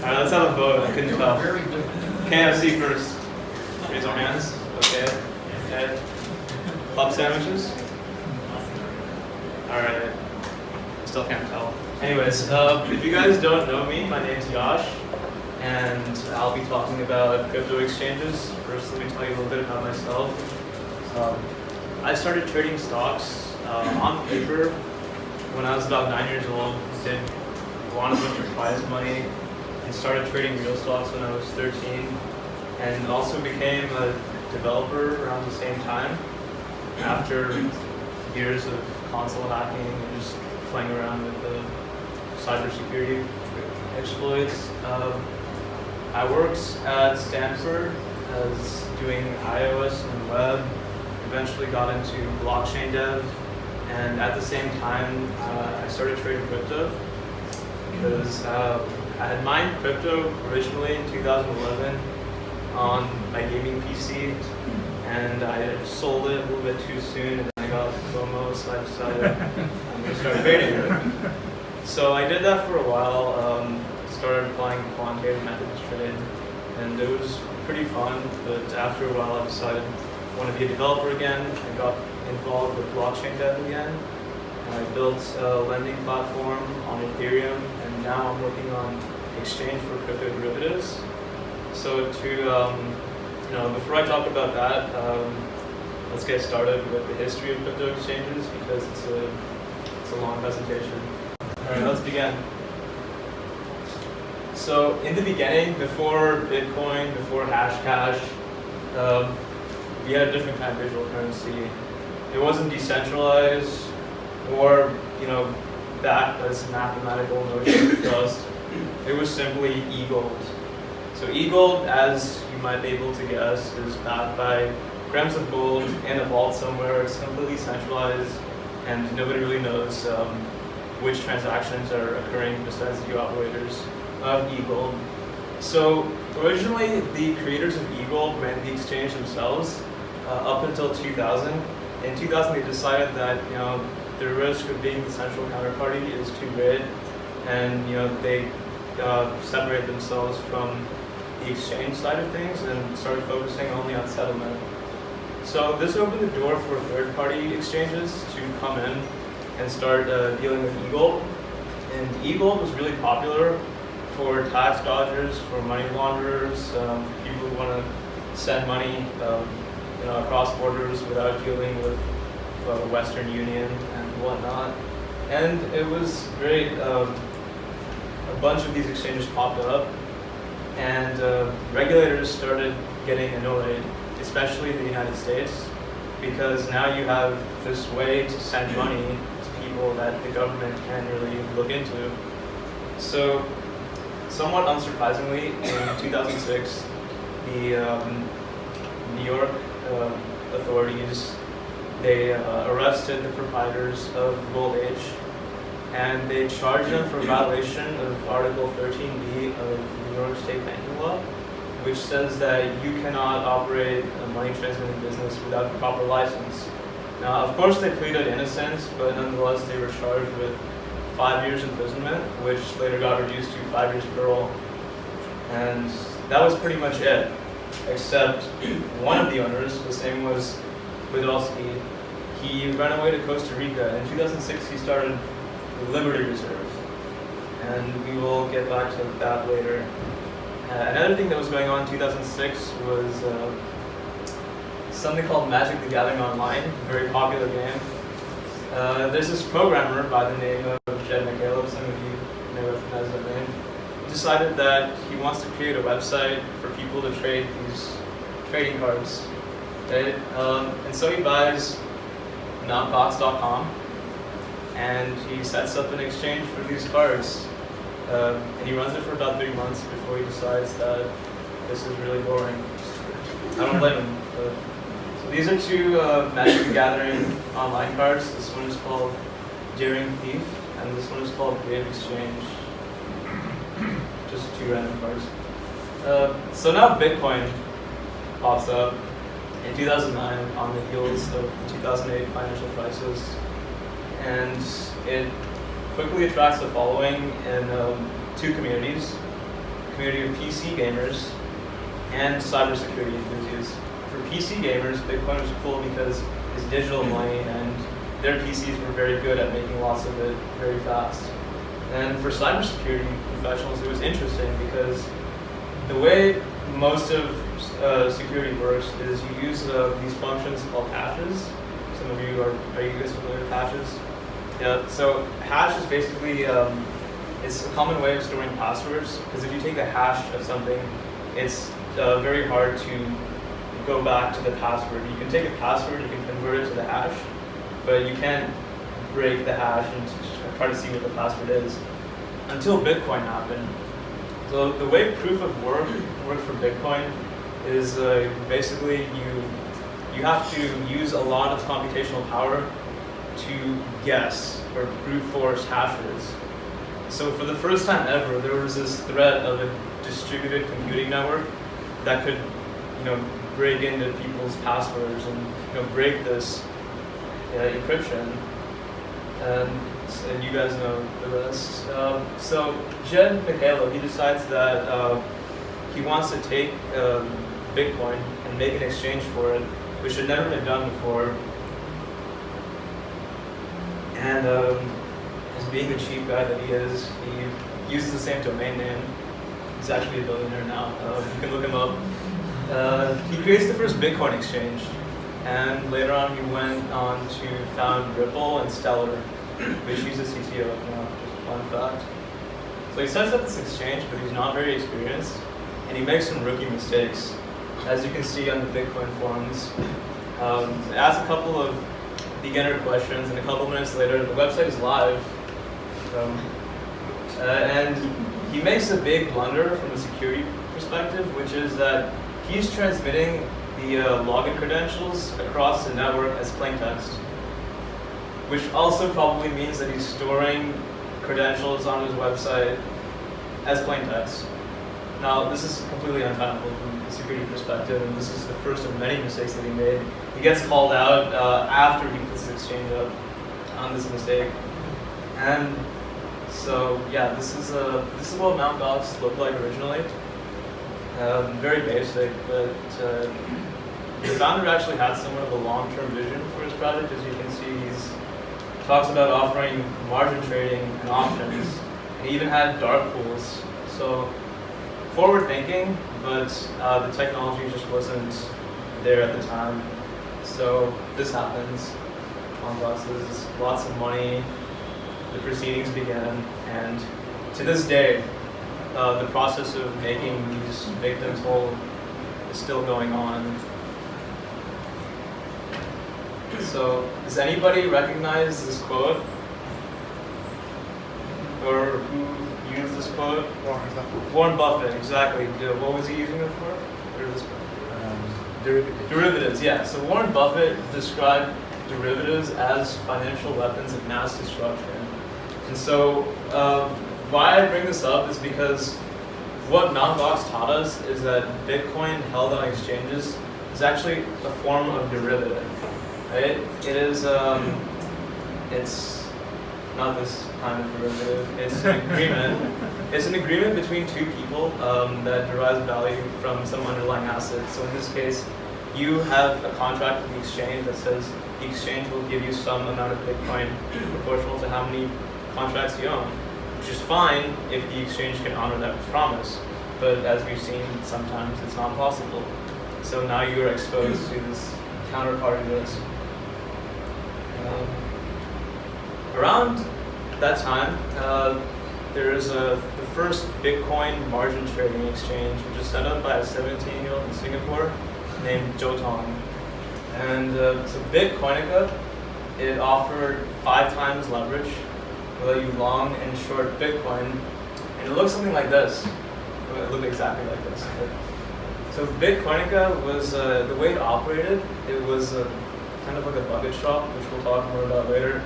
Alright, let's have a vote. I couldn't tell. Very different. KFC first. Raise our hands. Okay. Okay. Club sandwiches? Alright. Still can't tell. Anyways, if you guys don't know me, my name's Yash, and I'll be talking about crypto exchanges. First, let me tell you a little bit about myself. I started trading stocks on paper when I was about 9 years old. Did won a bunch of prize money and started trading real stocks when I was 13, and also became a developer around the same time after years of console hacking and just playing around with the cybersecurity exploits. I worked at Stanford as doing iOS and web, eventually got into blockchain dev, and at the same time I started trading crypto because I had mined crypto originally in 2011 on my gaming PC, and I sold it a little bit too soon, and I got FOMO, so I decided I'm going to start trading it. So I did that for a while, started applying quantitative methods to trade, and it was pretty fun, but after a while I decided I want to be a developer again. I got involved with blockchain dev again. I built a lending platform on Ethereum, and now I'm working on exchange for crypto derivatives. So before I talk about that, let's get started with the history of crypto exchanges because it's a long presentation. All right, let's begin. So in the beginning, before Bitcoin, before Hashcash, we had a different kind of digital currency. It wasn't decentralized or backed by this mathematical notion of trust. It was simply e-gold. So e-gold, as you might be able to guess, is backed by grams of gold in a vault somewhere. It's completely centralized, and nobody really knows which transactions are occurring besides the operators of e-gold. So originally, the creators of e-gold ran the exchange themselves up until 2000. In 2000, they decided that the risk of being the central counterparty is too great, and they separated themselves from the exchange side of things and started focusing only on settlement. So this opened the door for third-party exchanges to come in and start dealing with e-gold. And e-gold was really popular for tax dodgers, for money launderers, for people who want to send money across borders without dealing with Western Union and whatnot. And it was great. A bunch of these exchanges popped up, and regulators started getting annoyed, especially in the United States, because now you have this way to send money to people that the government can't really look into. So, somewhat unsurprisingly, in 2006, the New York authorities, they arrested the proprietors of Gold Age, and they charged them for violation of Article 13b of New York State banking law, which says that you cannot operate a money transmitting business without the proper license. Now, of course, they pleaded innocence, but nonetheless, they were charged with 5 years imprisonment, which later got reduced to 5 years parole. And that was pretty much it, except one of the owners, his name was Widowski. He ran away to Costa Rica. In 2006, he started the Liberty Reserve, and we will get back to that later. Another thing that was going on in 2006 was something called Magic the Gathering Online, a very popular game. There's this programmer by the name of Jed McCaleb, some of you may recognize that name. He decided that he wants to create a website for people to trade these trading cards. Right? And so he buys notbox.com, and he sets up an exchange for these cards. And he runs it for about 3 months before he decides that this is really boring. I don't blame him. So these are two Magic the Gathering online cards. This one is called Daring Thief, and this one is called Grave Exchange. Just 2 random cards. So now Bitcoin pops up in 2009 on the heels of the 2008 financial crisis, and it quickly attracts a following in 2 communities. community of PC gamers and cybersecurity enthusiasts. For PC gamers, Bitcoin was cool because it's digital money and their PCs were very good at making lots of it very fast. And for cybersecurity professionals, it was interesting because the way most of security works is you use these functions called hashes. Some of you are you guys familiar with hashes? Yeah, so hash is basically, it's a common way of storing passwords, because if you take the hash of something, it's very hard to go back to the password. You can take a password, you can convert it to the hash, but you can't break the hash and try to see what the password is until Bitcoin happened. So the way proof of work works for Bitcoin is basically you have to use a lot of computational power to guess or brute force hashes. So for the first time ever, there was this threat of a distributed computing network that could, break into people's passwords and break this encryption. And you guys know the rest. So Jed Mikhailo, he decides that he wants to take Bitcoin and make an exchange for it, which had never been done before. And as being the cheap guy that he is, he uses the same domain name. He's actually a billionaire now. You can look him up. He creates the first Bitcoin exchange, and later on he went on to found Ripple and Stellar, which he's a CTO of now, just a fun fact. So he sets up this exchange, but he's not very experienced, and he makes some rookie mistakes. As you can see on the Bitcoin forums, he asks a couple of beginner questions, and a couple minutes later, the website is live. And he makes a big blunder from a security perspective, which is that he's transmitting the login credentials across the network as plain text, which also probably means that he's storing credentials on his website as plain text. Now, this is completely untenable from a security perspective, and this is the first of many mistakes that he made. He gets called out after he puts his exchange up on this mistake. And so, yeah, this is what Mt. Gox looked like originally. Very basic, but the founder actually had somewhat of a long-term vision for his project. As you can see, he talks about offering margin trading and options, and he even had dark pools. So forward-thinking, but the technology just wasn't there at the time. So this happens. Mt. Gox loses lots of money. The proceedings began, and to this day, the process of making these victims whole is still going on. So, does anybody recognize this quote? Or who used this quote? Warren Buffett, exactly. What was he using it for? Or this Derivatives. Derivatives, yeah. So Warren Buffett described derivatives as financial weapons of mass destruction. And so, why I bring this up is because what Mt. Gox taught us is that Bitcoin held on exchanges is actually a form of derivative, right? It is, it's not this kind of derivative, it's an agreement. It's an agreement between two people that derives value from some underlying asset. So in this case, you have a contract with the exchange that says the exchange will give you some amount of Bitcoin proportional to how many contracts you own, which is fine if the exchange can honor that promise. But as we've seen, sometimes it's not possible. So now you are exposed to this counterparty risk. Around that time, there is the first Bitcoin margin trading exchange, which was set up by a 17-year-old in Singapore named Joe Tong. And so Bitcoinica, it offered 5 times leverage, whether you long and short Bitcoin, and it looks something like this. It looked exactly like this. So Bitcoinica was, the way it operated, it was kind of like a bucket shop, which we'll talk more about later,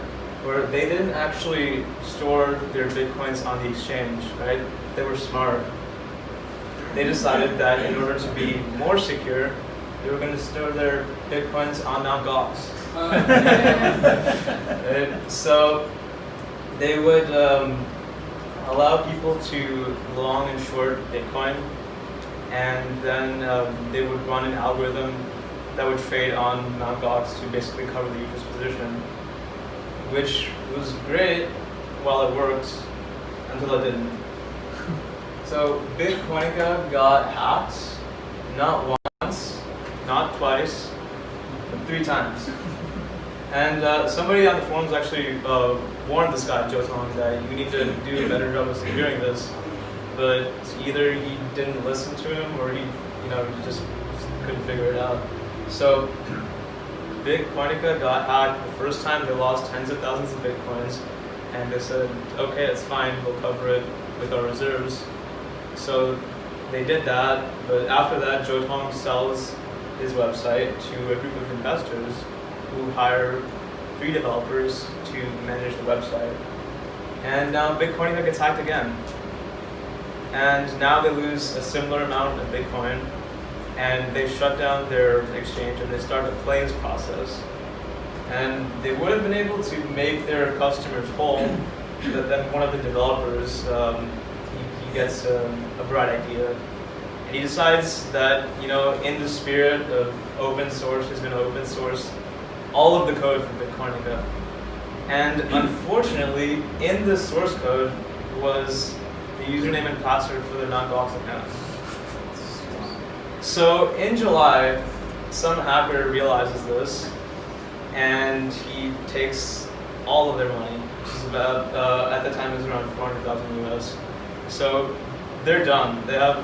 where they didn't actually store their Bitcoins on the exchange, right? They were smart. They decided that in order to be more secure, they were going to store their Bitcoins on Mt. Gox. Right? So they would allow people to long and short Bitcoin, and then they would run an algorithm that would trade on Mt. Gox to basically cover the user's position, which was great while it worked until it didn't. So Bitcoinica got hacked not once, not twice, but 3 times. And somebody on the forums actually warned this guy, Joe Tong, that you need to do a better job of securing this. But either he didn't listen to him or he just couldn't figure it out. So Bitcoinica got hacked. The first time they lost tens of thousands of Bitcoins, and they said, okay, it's fine, we'll cover it with our reserves. So they did that, but after that, Joe Tong sells his website to a group of investors who hire 3 developers to manage the website. And now Bitcoinica gets hacked again. And now they lose a similar amount of Bitcoin, and they shut down their exchange and they start a claims process. And they would have been able to make their customers whole, but then one of the developers, he gets a bright idea. And he decides that, in the spirit of open source, he's going to open source all of the code for Bitcoinica. And unfortunately, in the source code was the username and password for the Mt. Gox account. So in July, some hacker realizes this, and he takes all of their money, which is about, at the time it was around 400,000 US. So they're done. They have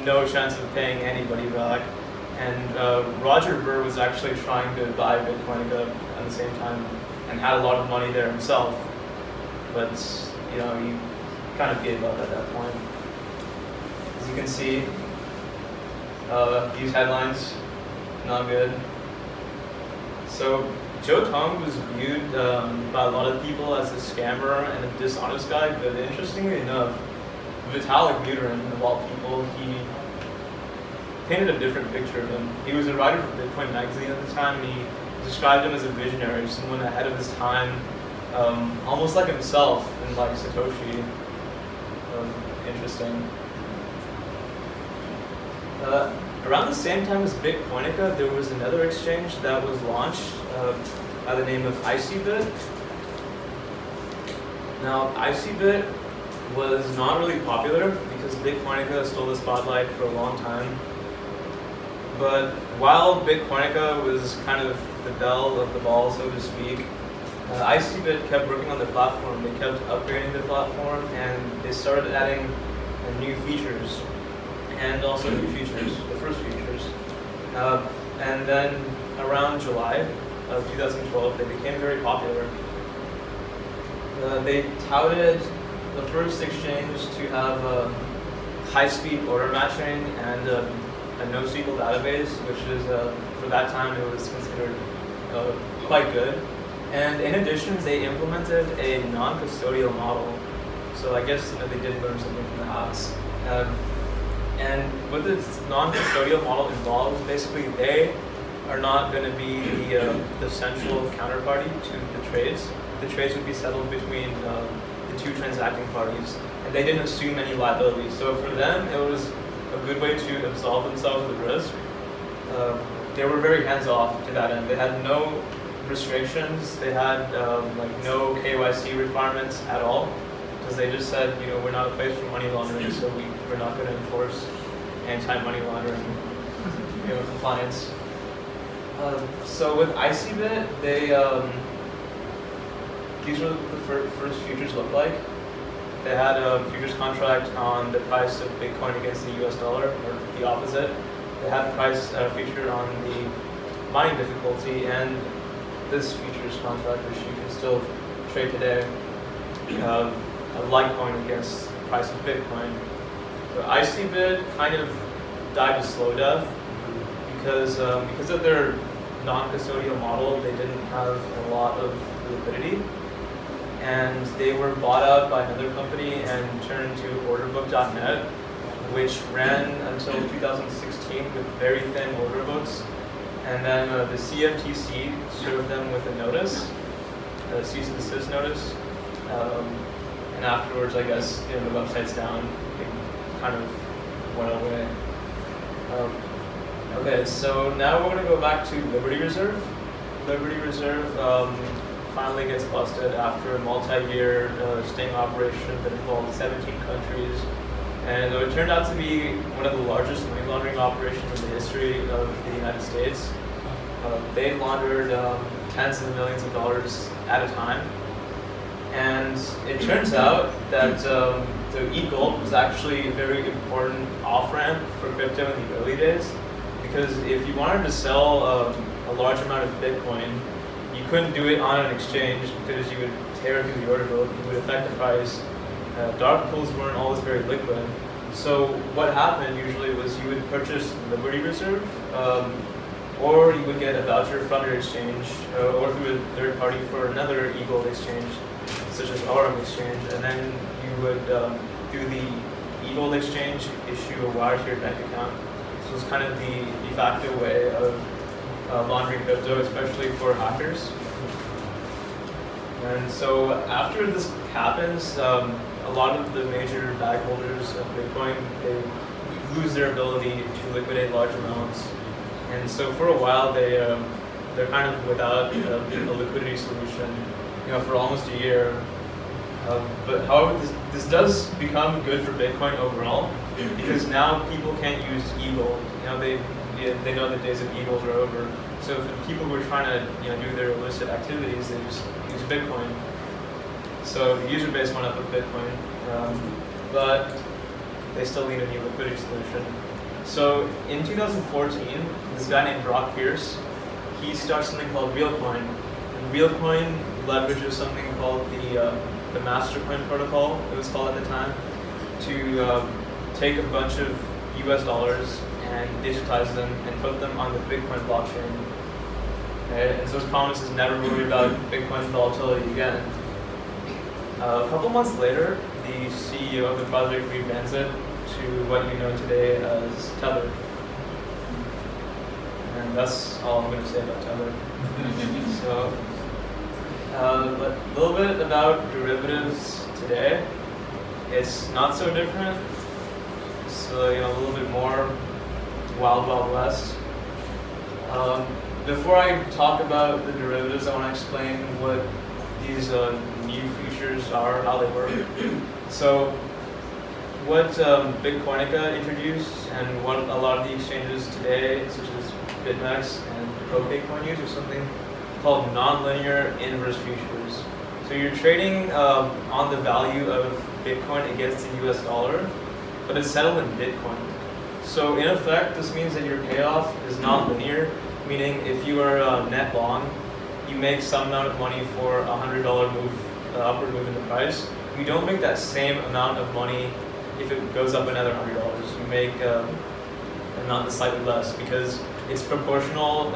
no chance of paying anybody back. And Roger Ver was actually trying to buy Bitcoinica at the same time and had a lot of money there himself. But, he kind of gave up at that point. As you can see, these headlines, not good. So Joe Tong was viewed by a lot of people as a scammer and a dishonest guy, but interestingly enough, Vitalik Buterin, of all people, he painted a different picture of him. He was a writer for Bitcoin magazine at the time, and he described him as a visionary, someone ahead of his time, almost like himself and like Satoshi. Interesting. Around the same time as Bitcoinica, there was another exchange that was launched by the name of ICBit. Now, ICBit was not really popular because Bitcoinica stole the spotlight for a long time. But while Bitcoinica was kind of the belle of the ball, so to speak, ICBit kept working on the platform. They kept upgrading the platform, and they started adding new features and also new features, the first features. And then around July of 2012, they became very popular. They touted the first exchange to have high-speed order matching and a NoSQL database, which is, for that time, it was considered quite good. And in addition, they implemented a non-custodial model. So I guess they did learn something from the hacks. And what this non-custodial model involves, basically, they are not going to be the central counterparty to the trades. The trades would be settled between the 2 transacting parties, and they didn't assume any liability. So for them, it was a good way to absolve themselves of the risk. They were very hands-off to that end. They had no restrictions. They had no KYC requirements at all, because they just said, we're not a place for money laundering, so we're not going to enforce anti-money laundering compliance. So with ICBit, these were the first futures looked like. They had a futures contract on the price of Bitcoin against the US dollar, or the opposite. They had a price feature on the mining difficulty, and this futures contract, which you can still trade today, of Litecoin against the price of Bitcoin. So ICBit kind of died a slow death because of their non-custodial model. They didn't have a lot of liquidity, and they were bought out by another company and turned into orderbook.net, which ran until 2016 with very thin order books. And then the CFTC served them with a notice, a cease and desist notice. and afterwards, I guess, the website's down, it kind of went away. Okay, so now we're going to go back to Liberty Reserve. Liberty Reserve finally gets busted after a multi-year sting operation that involved 17 countries. And it turned out to be one of the largest money laundering operations in the history of the United States. They laundered tens of millions of dollars at a time. And it turns out that the e-gold was actually a very important off-ramp for crypto in the early days. Because if you wanted to sell a large amount of Bitcoin, you couldn't do it on an exchange because you would tear through the order book, you would affect the price. Dark pools weren't always very liquid. So what happened usually was you would purchase Liberty Reserve, or you would get a voucher from your exchange, or through a third party for another e-gold exchange, such as RM Exchange, and then you would, through the e-gold exchange, issue a wire to your bank account. This was kind of the de facto way of laundering crypto, especially for hackers. And so after this happens, a lot of the major bag holders of Bitcoin, they lose their ability to liquidate large amounts. And so for a while, they're kind of without a liquidity solution, for almost a year. But however, this does become good for Bitcoin overall, because now people can't use e-gold. They know the days of e-gold are over. So for people who are trying to do their illicit activities, they just use Bitcoin. So the user base went up with Bitcoin, but they still need a new liquidity solution. So in 2014, this guy named Brock Pierce, he starts something called Realcoin. And Realcoin leverages something called the Mastercoin protocol, it was called at the time, to take a bunch of US dollars and digitize them and put them on the Bitcoin blockchain. And so his promise is never worry about Bitcoin's volatility again. A couple months later, the CEO of the project rebrands it to what you know today as Tether. And that's all I'm going to say about Tether. So, a little bit about derivatives today. It's not so different. It's a little bit more wild, wild west. Before I talk about the derivatives, I want to explain what these new futures are, how they work. So, what Bitcoinica introduced and what a lot of the exchanges today, such as BitMEX and OKCoin, use, is something called nonlinear inverse futures. So you're trading on the value of Bitcoin against the US dollar, but it's settled in Bitcoin. So in effect, this means that your payoff is non-linear, meaning if you are net long, you make some amount of money for a $100 move, upward move in the price. You don't make that same amount of money if it goes up another $100. You make an amount that's slightly less because it's proportional,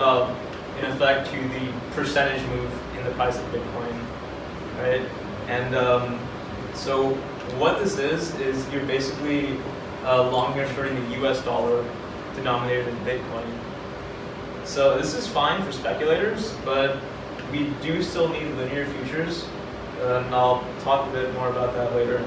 in effect, to the percentage move in the price of Bitcoin, right? And so what this is you're basically long and shorting the US dollar denominated in Bitcoin. So this is fine for speculators, but we do still need linear futures, and I'll talk a bit more about that later.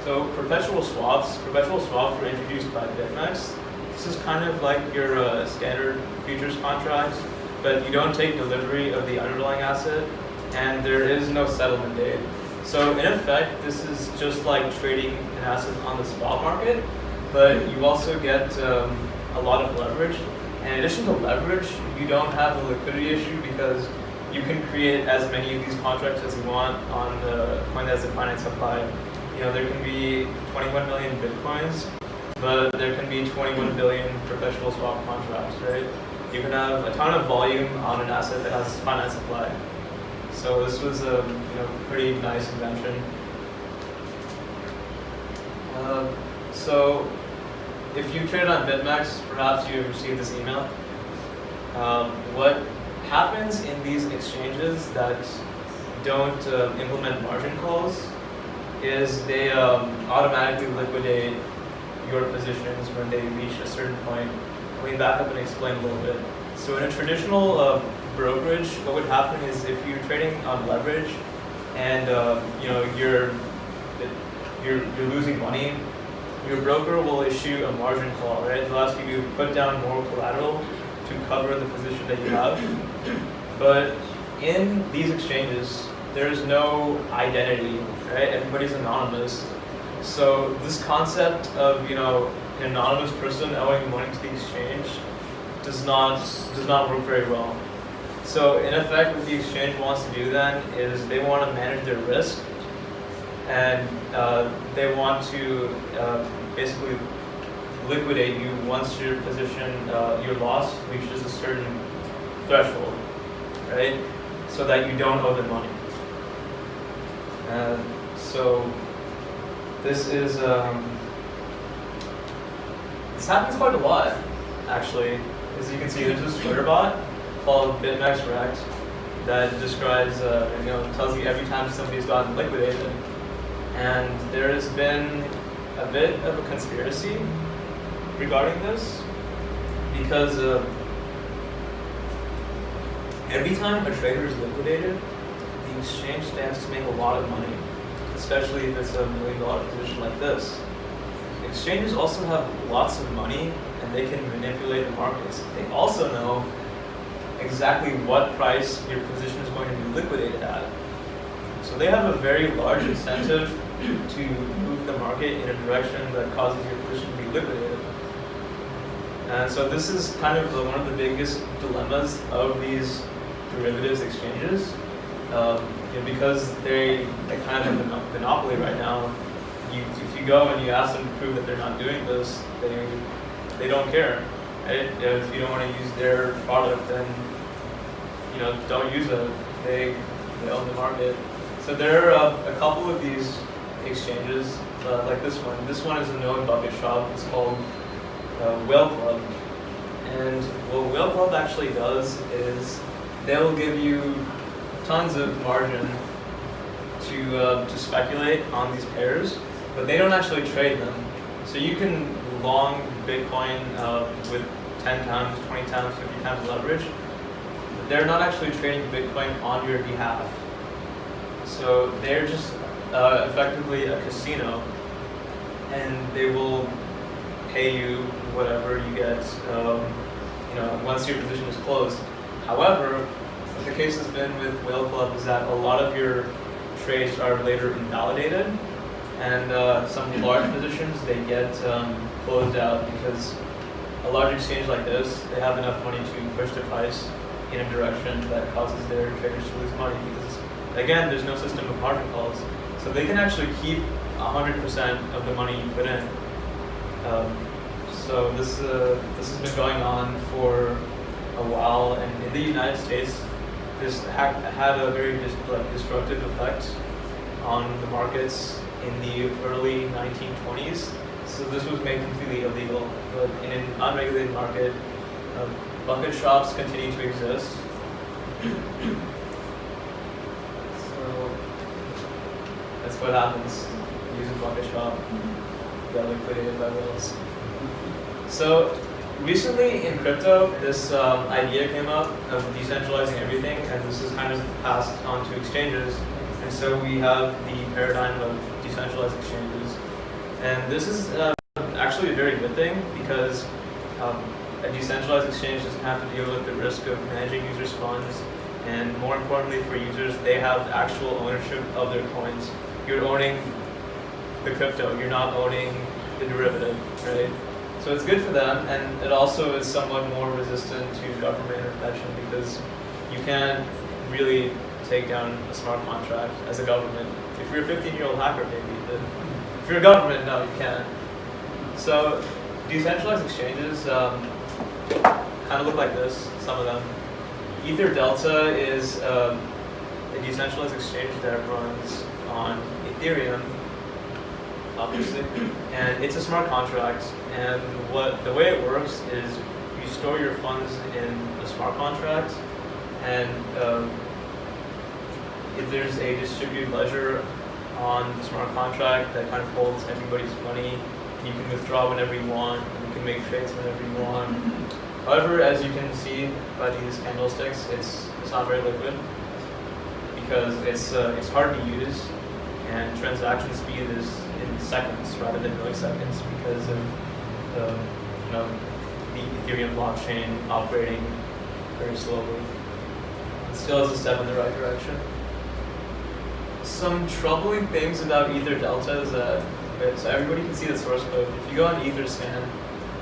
So perpetual swaps were introduced by BitMEX. This is kind of like your standard futures contract, but you don't take delivery of the underlying asset, and there is no settlement date. So in effect, this is just like trading an asset on the spot market, but you also get a lot of leverage. And in addition to leverage, you don't have a liquidity issue because you can create as many of these contracts as you want on the coin that has a finite supply. There can be 21 million Bitcoins, but there can be 21 billion perpetual swap contracts, right? You can have a ton of volume on an asset that has finite supply. So this was a pretty nice invention. So if you trade on BitMEX, perhaps you've received this email. What happens in these exchanges that don't implement margin calls is they automatically liquidate your positions when they reach a certain point. Let me back up and explain a little bit. So in a traditional brokerage, what would happen is if you're trading on leverage, and you're losing money, your broker will issue a margin call, right? They'll ask you to put down more collateral to cover the position that you have. But in these exchanges, there's no identity, right? Everybody's anonymous. So this concept of an anonymous person owing money to the exchange does not work very well. So in effect, what the exchange wants to do then is they want to manage their risk, and they want to basically liquidate you once your position, your loss reaches a certain threshold, right? So that you don't owe them money. So this is this happens quite a lot, actually. As you can see, there's this Twitter bot called BitMEXRect that describes, tells you every time somebody's gotten liquidated. And there has been a bit of a conspiracy regarding this, because every time a trader is liquidated, the exchange stands to make a lot of money, especially if it's a $1 million position like this. Exchanges also have lots of money, and they can manipulate the markets. They also know exactly what price your position is going to be liquidated at. So they have a very large incentive to move the market in a direction that causes your position to be liquidated. And so this is kind of one of the biggest dilemmas of these derivatives exchanges, because they kind of have a monopoly right now. If you go and you ask them to prove that they're not doing this, they don't care. Right? If you don't want to use their product, then don't use it. They own the market. So there are a couple of these exchanges, like this one. This one is a known bucket shop. It's called Whale Club. And what Whale Club actually does is they'll give you tons of margin to speculate on these pairs, but they don't actually trade them. So you can long Bitcoin with 10 times, 20 times, 50 times leverage, but they're not actually trading Bitcoin on your behalf. So they're just effectively a casino, and they will pay you whatever you get once your position is closed. However, what the case has been with Whale Club is that a lot of your trades are later invalidated, and some large positions, they get closed out because a large exchange like this, they have enough money to push the price in a direction that causes their traders to lose money, because again, there's no system of margin calls. So they can actually keep 100% of the money you put in. So this has been going on for a while, and in the United States, this had a very destructive effect on the markets in the early 1920s. So this was made completely illegal. But in an unregulated market, bucket shops continue to exist. So that's what happens. You use a bucket shop, you get liquidated by whales. So recently in crypto, this idea came up of decentralizing everything, and this is kind of passed on to exchanges. And so we have the paradigm of decentralized exchanges. And this is actually a very good thing, because a decentralized exchange doesn't have to deal with the risk of managing users' funds. And more importantly for users, they have actual ownership of their coins. You're owning the crypto, you're not owning the derivative, right? So it's good for them, and it also is somewhat more resistant to government intervention, because you can't really take down a smart contract as a government. If you're a 15-year-old hacker, maybe, but if you're a government, no, you can't. So decentralized exchanges kind of look like this, some of them. Ether Delta is a decentralized exchange that runs on Ethereum, obviously, and it's a smart contract. And the way it works is you store your funds in a smart contract, and if there's a distributed ledger on the smart contract that kind of holds everybody's money, you can withdraw whenever you want, and you can make trades whenever you want. However, as you can see by these candlesticks, it's not very liquid, because it's hard to use, and transaction speed is in seconds rather than milliseconds because of the Ethereum blockchain operating very slowly. It still is a step in the right direction. Some troubling things about Ether Delta is that, so everybody can see the source code. If you go on Etherscan,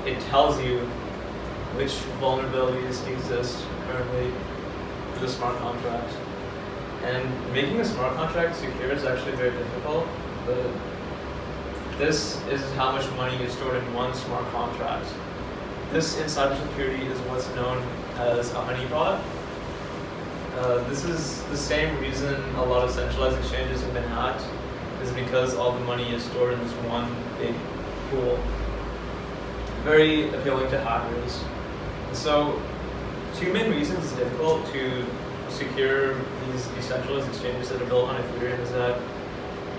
it tells you which vulnerabilities exist currently for the smart contract. And making a smart contract secure is actually very difficult, but this is how much money is stored in one smart contract. This in cybersecurity is what's known as a honeypot. This is the same reason a lot of centralized exchanges have been hacked, is because all the money is stored in this one big pool. Very appealing to hackers. And so, two main reasons it's difficult to secure these decentralized exchanges that are built on Ethereum is that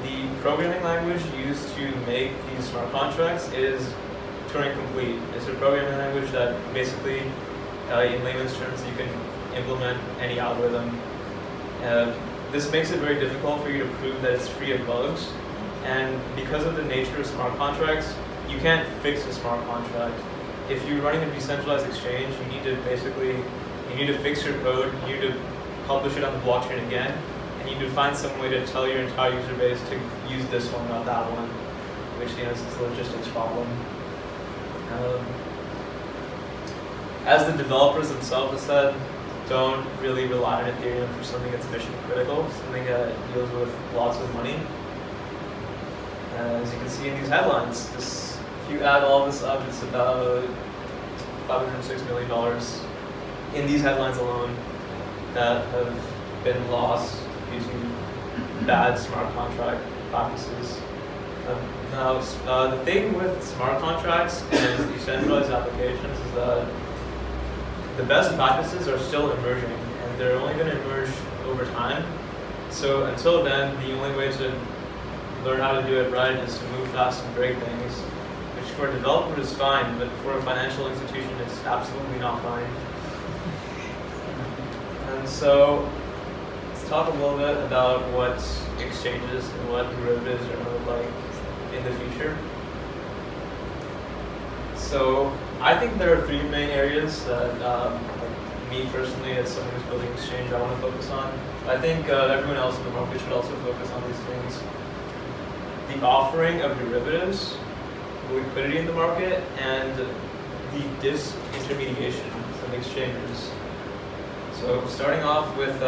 the programming language used to make these smart contracts is Turing complete. It's a programming language that basically, in layman's terms, you can implement any algorithm. This makes it very difficult for you to prove that it's free of bugs. And because of the nature of smart contracts, you can't fix a smart contract. If you're running a decentralized exchange, you need to fix your code, you need to publish it on the blockchain again, and you need to find some way to tell your entire user base to use this one, not that one, which is a logistics problem. As the developers themselves have said, don't really rely on Ethereum for something that's mission critical, something that deals with lots of money. As you can see in these headlines, if you add all this up, it's about $506 million in these headlines alone that have been lost due to bad smart contract practices. Now, the thing with smart contracts and decentralized applications is that the best practices are still emerging, and they're only going to emerge over time. So until then, the only way to learn how to do it right is to move fast and break things, which for a developer is fine, but for a financial institution, it's absolutely not fine. And so let's talk a little bit about what exchanges and what derivatives are going to look like in the future. So I think there are three main areas that me personally, as someone who's building exchange, I want to focus on. I think everyone else in the market should also focus on these things. The offering of derivatives, liquidity in the market, and the disintermediation of exchanges. So starting off with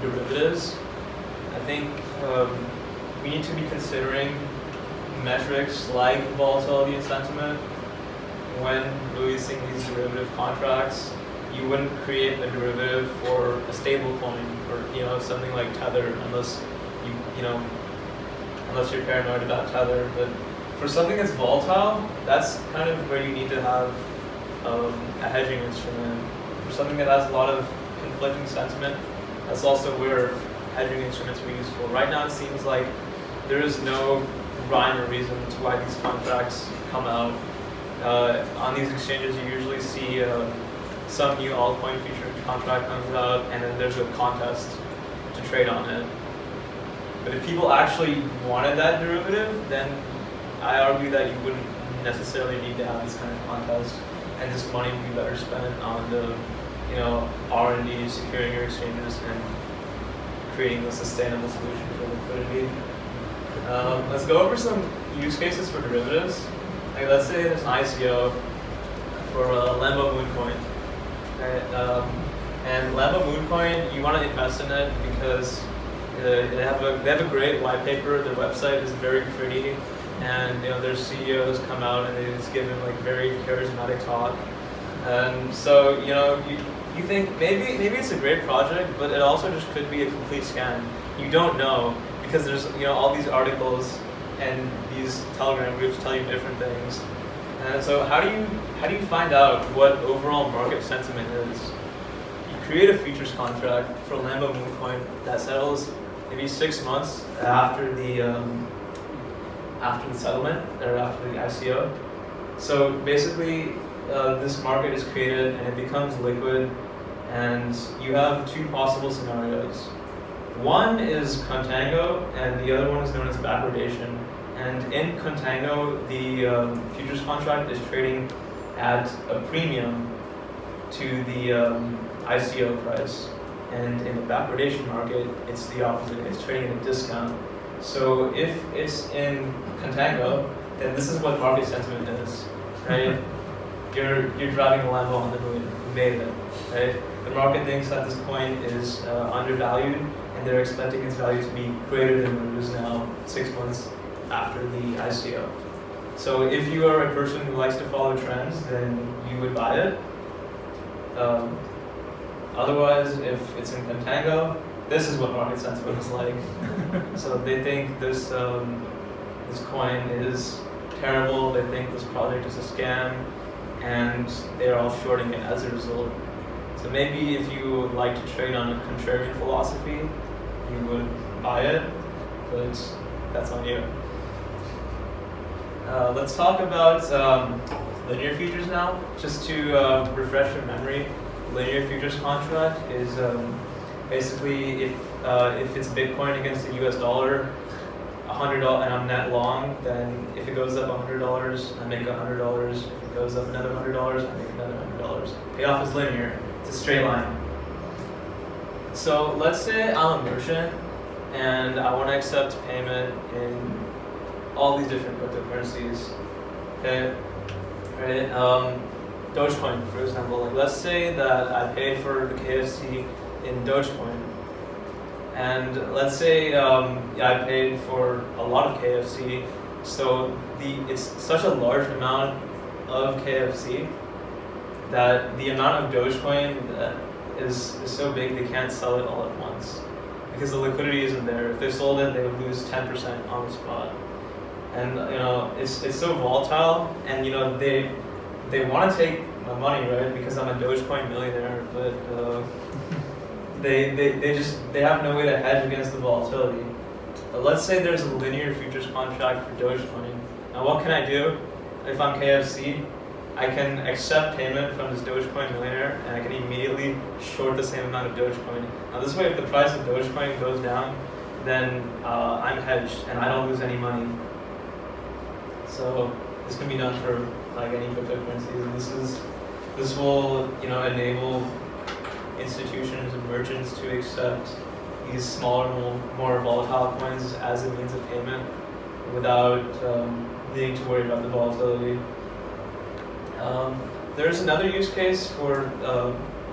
derivatives, I think we need to be considering metrics like volatility and sentiment when releasing these derivative contracts. You wouldn't create a derivative for a stable coin or something like Tether unless you're paranoid about Tether. But for something that's volatile, that's kind of where you need to have a hedging instrument. For something that has a lot of conflicting sentiment, that's also where hedging instruments are useful. Right now, it seems like there is no rhyme or reason to why these contracts come out. On these exchanges, you usually see some new altcoin feature contract comes out, and then there's a contest to trade on it. But if people actually wanted that derivative, then I argue that you wouldn't necessarily need to have this kind of contest, and this money would be better spent on the R&D, securing your exchanges, and creating a sustainable solution for liquidity. Let's go over some use cases for derivatives. Like, let's say there's an ICO for Lambo Mooncoin. Right? And Lambo Mooncoin, you want to invest in it because they have a great white paper. Their website is very pretty, and their CEOs come out and they just give them like very charismatic talk. And so you think maybe it's a great project, but it also just could be a complete scam. You don't know because there's all these articles and these Telegram groups tell you different things. And so how do you find out what overall market sentiment is? You create a futures contract for Lambo Mooncoin that settles maybe 6 months after the settlement or after the ICO. So basically, this market is created and it becomes liquid, and you have two possible scenarios. One is contango, and the other one is known as backwardation. And in contango, the futures contract is trading at a premium to the ICO price. And in the backwardation market, it's the opposite. It's trading at a discount. So if it's in contango, then this is what market sentiment is, right? You're driving a Lambo on the moon. You made it, right? The market thinks that this coin is undervalued, and they're expecting its value to be greater than what it is now 6 months after the ICO. So if you are a person who likes to follow trends, then you would buy it. Otherwise, if it's in contango, this is what market sentiment is like. So they think this coin is terrible. They think this project is a scam, and they're all shorting it as a result. So maybe if you like to trade on a contrarian philosophy, you would buy it, but that's on you. Let's talk about linear futures now. Just to refresh your memory, linear futures contract is basically if it's Bitcoin against the US dollar, $100, and I'm net long, then if it goes up $100, I make $100. If it goes up another $100, I make another $100. Payoff is linear. It's a straight line. So let's say I'm a merchant and I want to accept payment in all these different cryptocurrencies. Okay, right? Dogecoin, for example. Like, let's say that I paid for the KFC in Dogecoin, and let's say I paid for a lot of KFC. So it's such a large amount of KFC that the amount of Dogecoin is so big they can't sell it all at once because the liquidity isn't there. If they sold it, they would lose 10% on the spot. And it's so volatile, and they want to take my money, right? Because I'm a Dogecoin millionaire, but they have no way to hedge against the volatility. But let's say there's a linear futures contract for Dogecoin. Now what can I do if I'm KFC? I can accept payment from this Dogecoin millionaire, and I can immediately short the same amount of Dogecoin. Now this way, if the price of Dogecoin goes down, then I'm hedged and I don't lose any money. So this can be done for like any cryptocurrencies, and this will enable institutions and merchants to accept these smaller, more volatile coins as a means of payment without needing to worry about the volatility. There's another use case for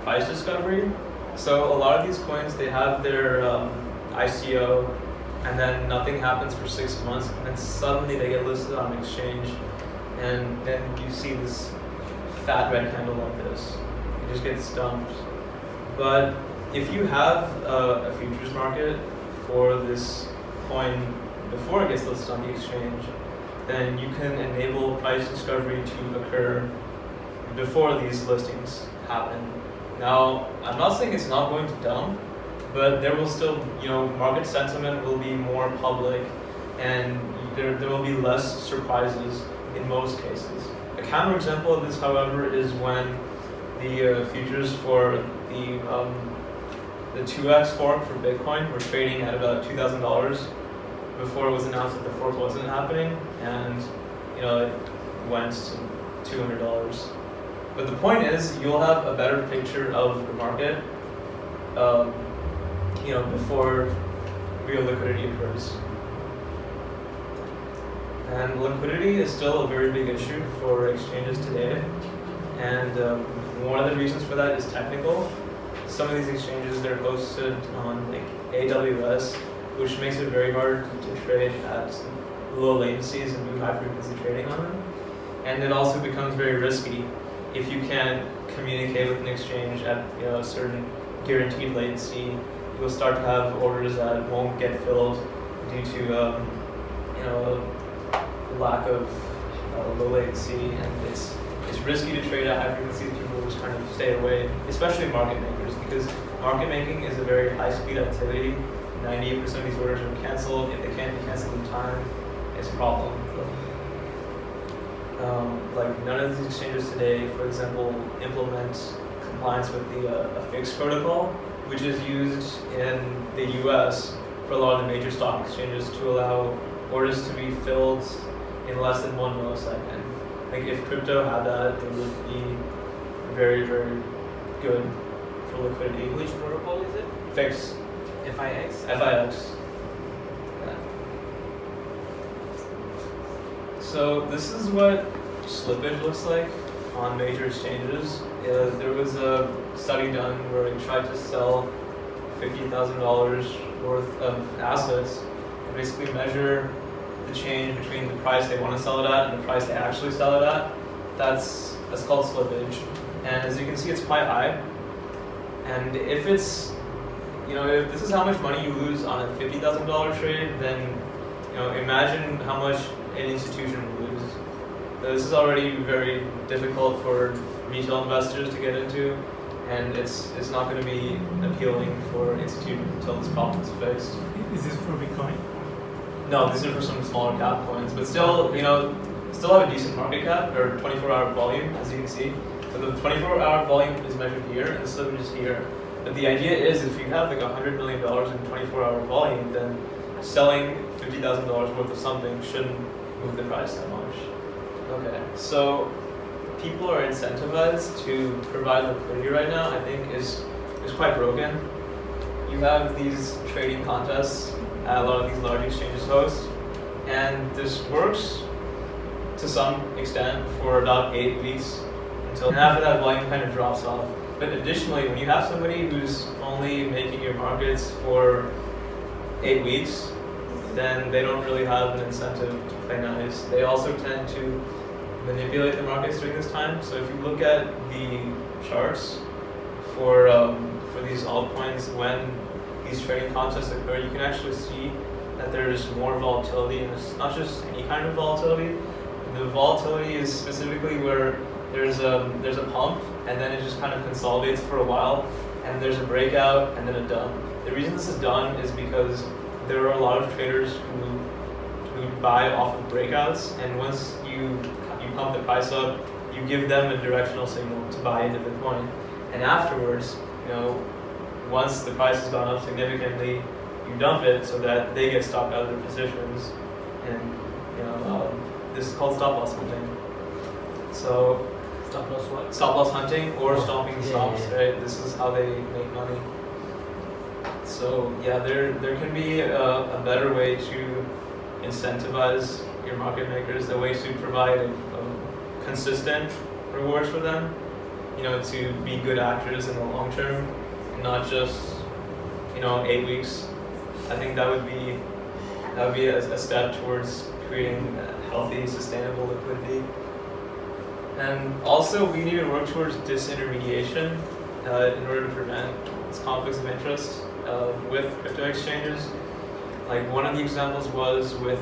price discovery. So a lot of these coins, they have their ICO, and then nothing happens for 6 months, and then suddenly they get listed on an exchange, and then you see this fat red candle like this. You just get stumped. But if you have a futures market for this coin before it gets listed on the exchange, then you can enable price discovery to occur before these listings happen. Now, I'm not saying it's not going to dump, but there will still, market sentiment will be more public, and there will be less surprises in most cases. A counterexample of this, however, is when the futures for the 2x fork for Bitcoin were trading at about $2,000 before it was announced that the fork wasn't happening, and it went to $200. But the point is, you'll have a better picture of the market, before real liquidity occurs. And liquidity is still a very big issue for exchanges today, and one of the reasons for that is technical. Some of these exchanges, they're hosted on AWS, which makes it very hard to trade at low latencies and do high frequency trading on them. And it also becomes very risky if you can't communicate with an exchange at a certain guaranteed latency. You'll start to have orders that won't get filled due to lack of low latency, and it's risky to trade at high frequencies. People just kind of stay away, especially market makers, because market making is a very high speed activity. 98% of these orders are canceled. If they can't be canceled in time, it's a problem. None of these exchanges today, for example, implement compliance with the fixed protocol, which is used in the US for a lot of the major stock exchanges to allow orders to be filled in less than 1 millisecond. Like if crypto had that, it would be very, very good for liquidity. Which protocol is it? Fix. FIX? FIX. Yeah. So this is what slippage looks like on major exchanges. There was a study done where we tried to sell $50,000 worth of assets and basically measure the change between the price they want to sell it at and the price they actually sell it at. That's called slippage. And as you can see, it's quite high. And if it's, if this is how much money you lose on a $50,000 trade, then, imagine how much an institution will lose. This is already very difficult for retail investors to get into, and it's not going to be appealing for institutions until this problem is fixed. Is this for Bitcoin? No, these are for some smaller cap coins, but still, still have a decent market cap or 24-hour volume, as you can see. So the 24-hour volume is measured here, and the slippage is here. But the idea is, if you have like $100 million in 24-hour volume, then selling $50,000 worth of something shouldn't move the price that much. Okay, so people are incentivized to provide liquidity right now, I think is quite broken. You have these trading contests a lot of these large exchanges host, and this works to some extent for about 8 weeks and after that volume kind of drops off. But additionally, when you have somebody who's only making your markets for 8 weeks, then they don't really have an incentive to play nice. They also tend to manipulate the markets during this time. So if you look at the charts for these altcoins, when these trading contests occur, you can actually see that there's more volatility, and it's not just any kind of volatility. The volatility is specifically where there's a pump, and then it just kind of consolidates for a while, and there's a breakout, and then a dump. The reason this is done is because there are a lot of traders who buy off of breakouts, and once you pump the price up, you give them a directional signal to buy into the coin, and afterwards, once the price has gone up significantly, you dump it so that they get stopped out of their positions, and this is called stop loss hunting. So Stop loss what? stop loss hunting or stopping stops, yeah. right? This is how they make money. So yeah, there can be a better way to incentivize your market makers, a way to provide consistent rewards for them, to be good actors in the long term, and not just 8 weeks. I think that would be a step towards creating healthy, sustainable liquidity. And also, we need to work towards disintermediation in order to prevent conflicts of interest with crypto exchanges. Like one of the examples was with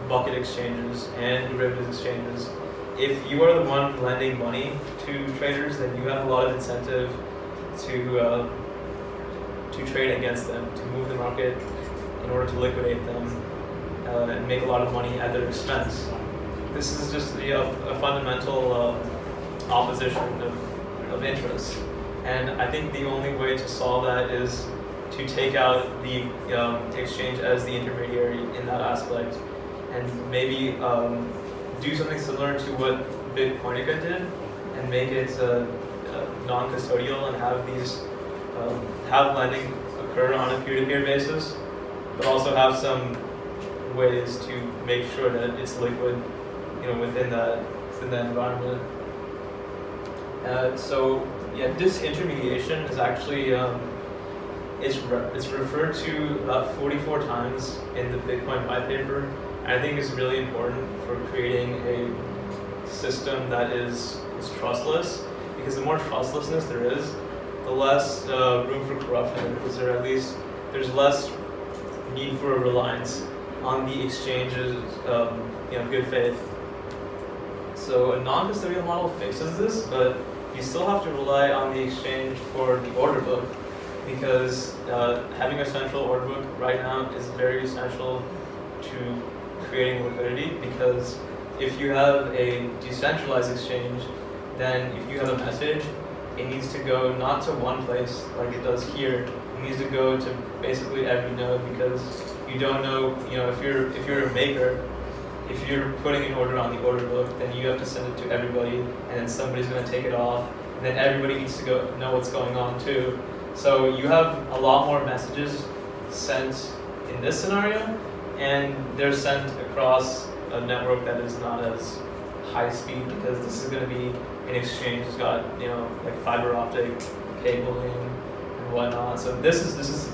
bucket exchanges and derivatives exchanges. If you are the one lending money to traders, then you have a lot of incentive to trade against them, to move the market in order to liquidate them and make a lot of money at their expense. This is just a fundamental opposition of interests. And I think the only way to solve that is to take out the exchange as the intermediary in that aspect, and maybe do something similar to what Bitcoinica did, and make it non-custodial and have lending occur on a peer-to-peer basis, but also have some ways to make sure that it's liquid, within that environment. So yeah, disintermediation is actually it's referred to about 44 times in the Bitcoin white paper. And I think it's really important for creating a system that is trustless, because the more trustlessness there is, the less room for corruption there is, or at least there's less need for a reliance on the exchange's good faith. So a non-custodial model fixes this, but you still have to rely on the exchange for the order book, because having a central order book right now is very essential to creating liquidity, because if you have a decentralized exchange, then if you have a message, it needs to go not to one place like it does here. It needs to go to basically every node, because you don't know, if you're a maker, if you're putting an order on the order book, then you have to send it to everybody, and then somebody's going to take it off, and then everybody needs to go know what's going on too. So you have a lot more messages sent in this scenario, and they're sent across a network that is not as high speed, because this is going to be an exchange that's got like fiber optic cabling and whatnot. So this is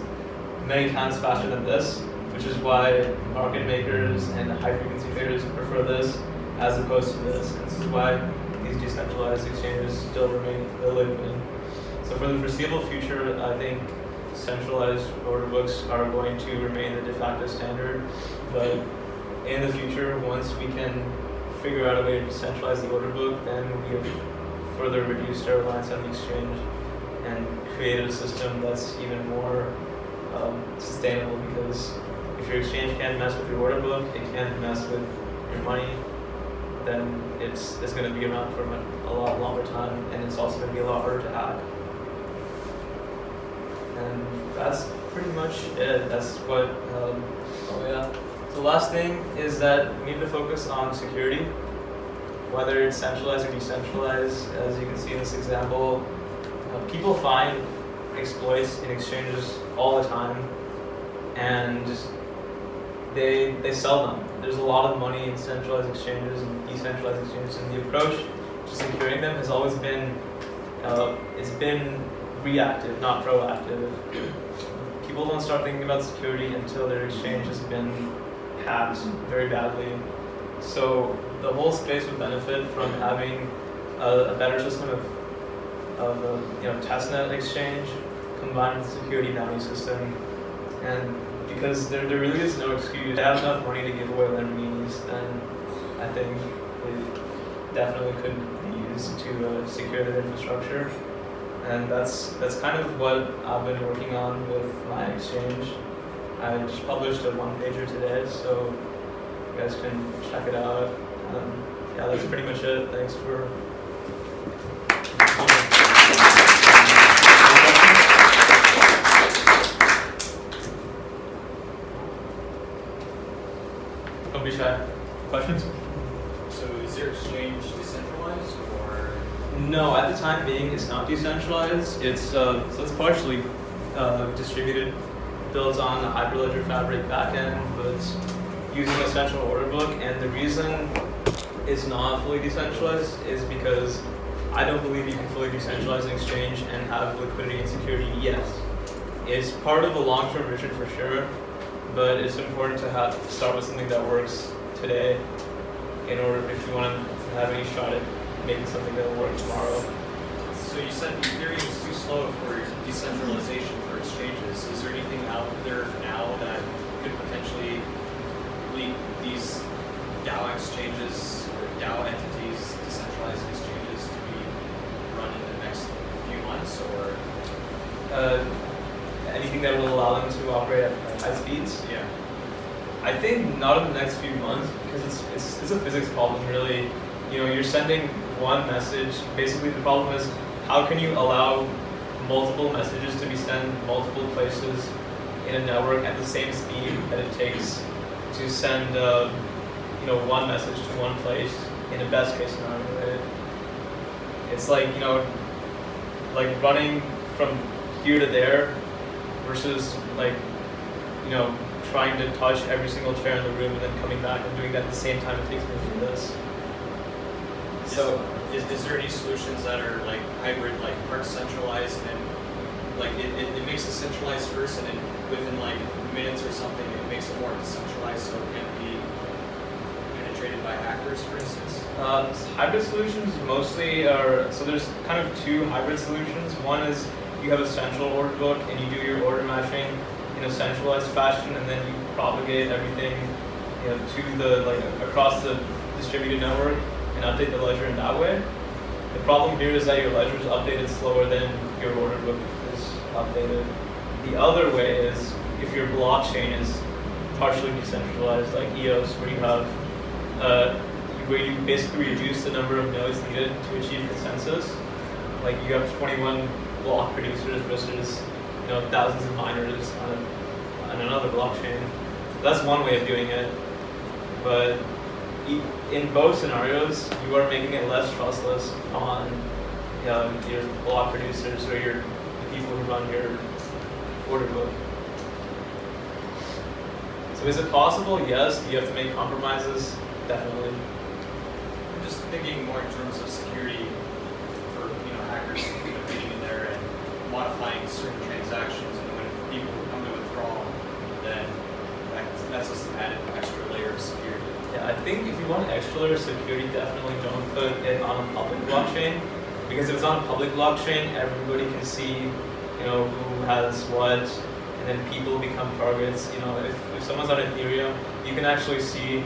many times faster than this, which is why market makers and high frequency traders prefer this as opposed to this. And this is why these decentralized exchanges still remain liquid. So for the foreseeable future, I think centralized order books are going to remain the de facto standard. But in the future, once we can figure out a way to decentralize the order book, then we have further reduced our reliance on the exchange and created a system that's even more sustainable, because if your exchange can't mess with your order book, it can't mess with your money, then it's going to be around for a lot longer time, and it's also going to be a lot harder to hack. And that's pretty much it. That's what, oh yeah. The last thing is that we need to focus on security, whether it's centralized or decentralized. As you can see in this example, people find exploits in exchanges all the time, and they sell them. There's a lot of money in centralized exchanges and decentralized exchanges, and the approach to securing them has always been, it's been reactive, not proactive. People don't start thinking about security until their exchange has been hacked very badly. So the whole space would benefit from having a better system of testnet exchange combined with a security bounty system. And because there really is no excuse. They have enough money to give away Lamborghinis, then I think it definitely could be used to secure their infrastructure. And that's kind of what I've been working on with my exchange. I just published a one-pager today, so you guys can check it out. Yeah, that's pretty much it. Thanks for. Don't be shy. Questions? So is your exchange decentralized, or? No, at the time being, it's not decentralized. It's so it's partially distributed, built on a Hyperledger Fabric backend, but using a central order book. And the reason it's not fully decentralized is because I don't believe you can fully decentralize an exchange and have liquidity and security yet. It's part of a long-term vision for sure, but it's important to start with something that works today in order, if you want to have any shot at making something that will work tomorrow. So you said Ethereum is too slow for decentralization for exchanges. Is there anything out there now that could potentially lead these DAO exchanges or DAO entities, decentralized exchanges, to be run in the next few months, or? Anything that will allow them to operate at high speeds? Yeah. I think not in the next few months, because it's a physics problem, really. You're sending one message. Basically, the problem is, how can you allow multiple messages to be sent multiple places in a network at the same speed that it takes to send one message to one place in a best case scenario, right? It's like, like running from here to there versus trying to touch every single chair in the room and then coming back and doing that at the same time it takes me to do this. So is there any solutions that are like hybrid, like part centralized and like it makes it centralized first, and then within like minutes or something it makes it more decentralized so it can't be penetrated by hackers, for instance? Hybrid solutions mostly are, so there's kind of two hybrid solutions. One is you have a central order book and you do your order matching in a centralized fashion, and then you propagate everything to the across the distributed network and update the ledger in that way. The problem here is that your ledger is updated slower than your order book is updated. The other way is if your blockchain is partially decentralized, like EOS, where you have where you basically reduce the number of nodes needed to achieve consensus. like you have 21 block producers versus thousands of miners on another blockchain. That's one way of doing it, but in both scenarios, you are making it less trustless on your block producers or the people who run your order book. So is it possible? Yes. Do you have to make compromises? Definitely. I'm just thinking more in terms of security for hackers getting in there and modifying certain transactions, and when people come to withdraw, then that's just an added extra layer of security. Yeah, I think if you want an extra layer of security, definitely don't put it on a public blockchain, because if it's on a public blockchain, everybody can see, who has what, and then people become targets. If someone's on Ethereum, you can actually see,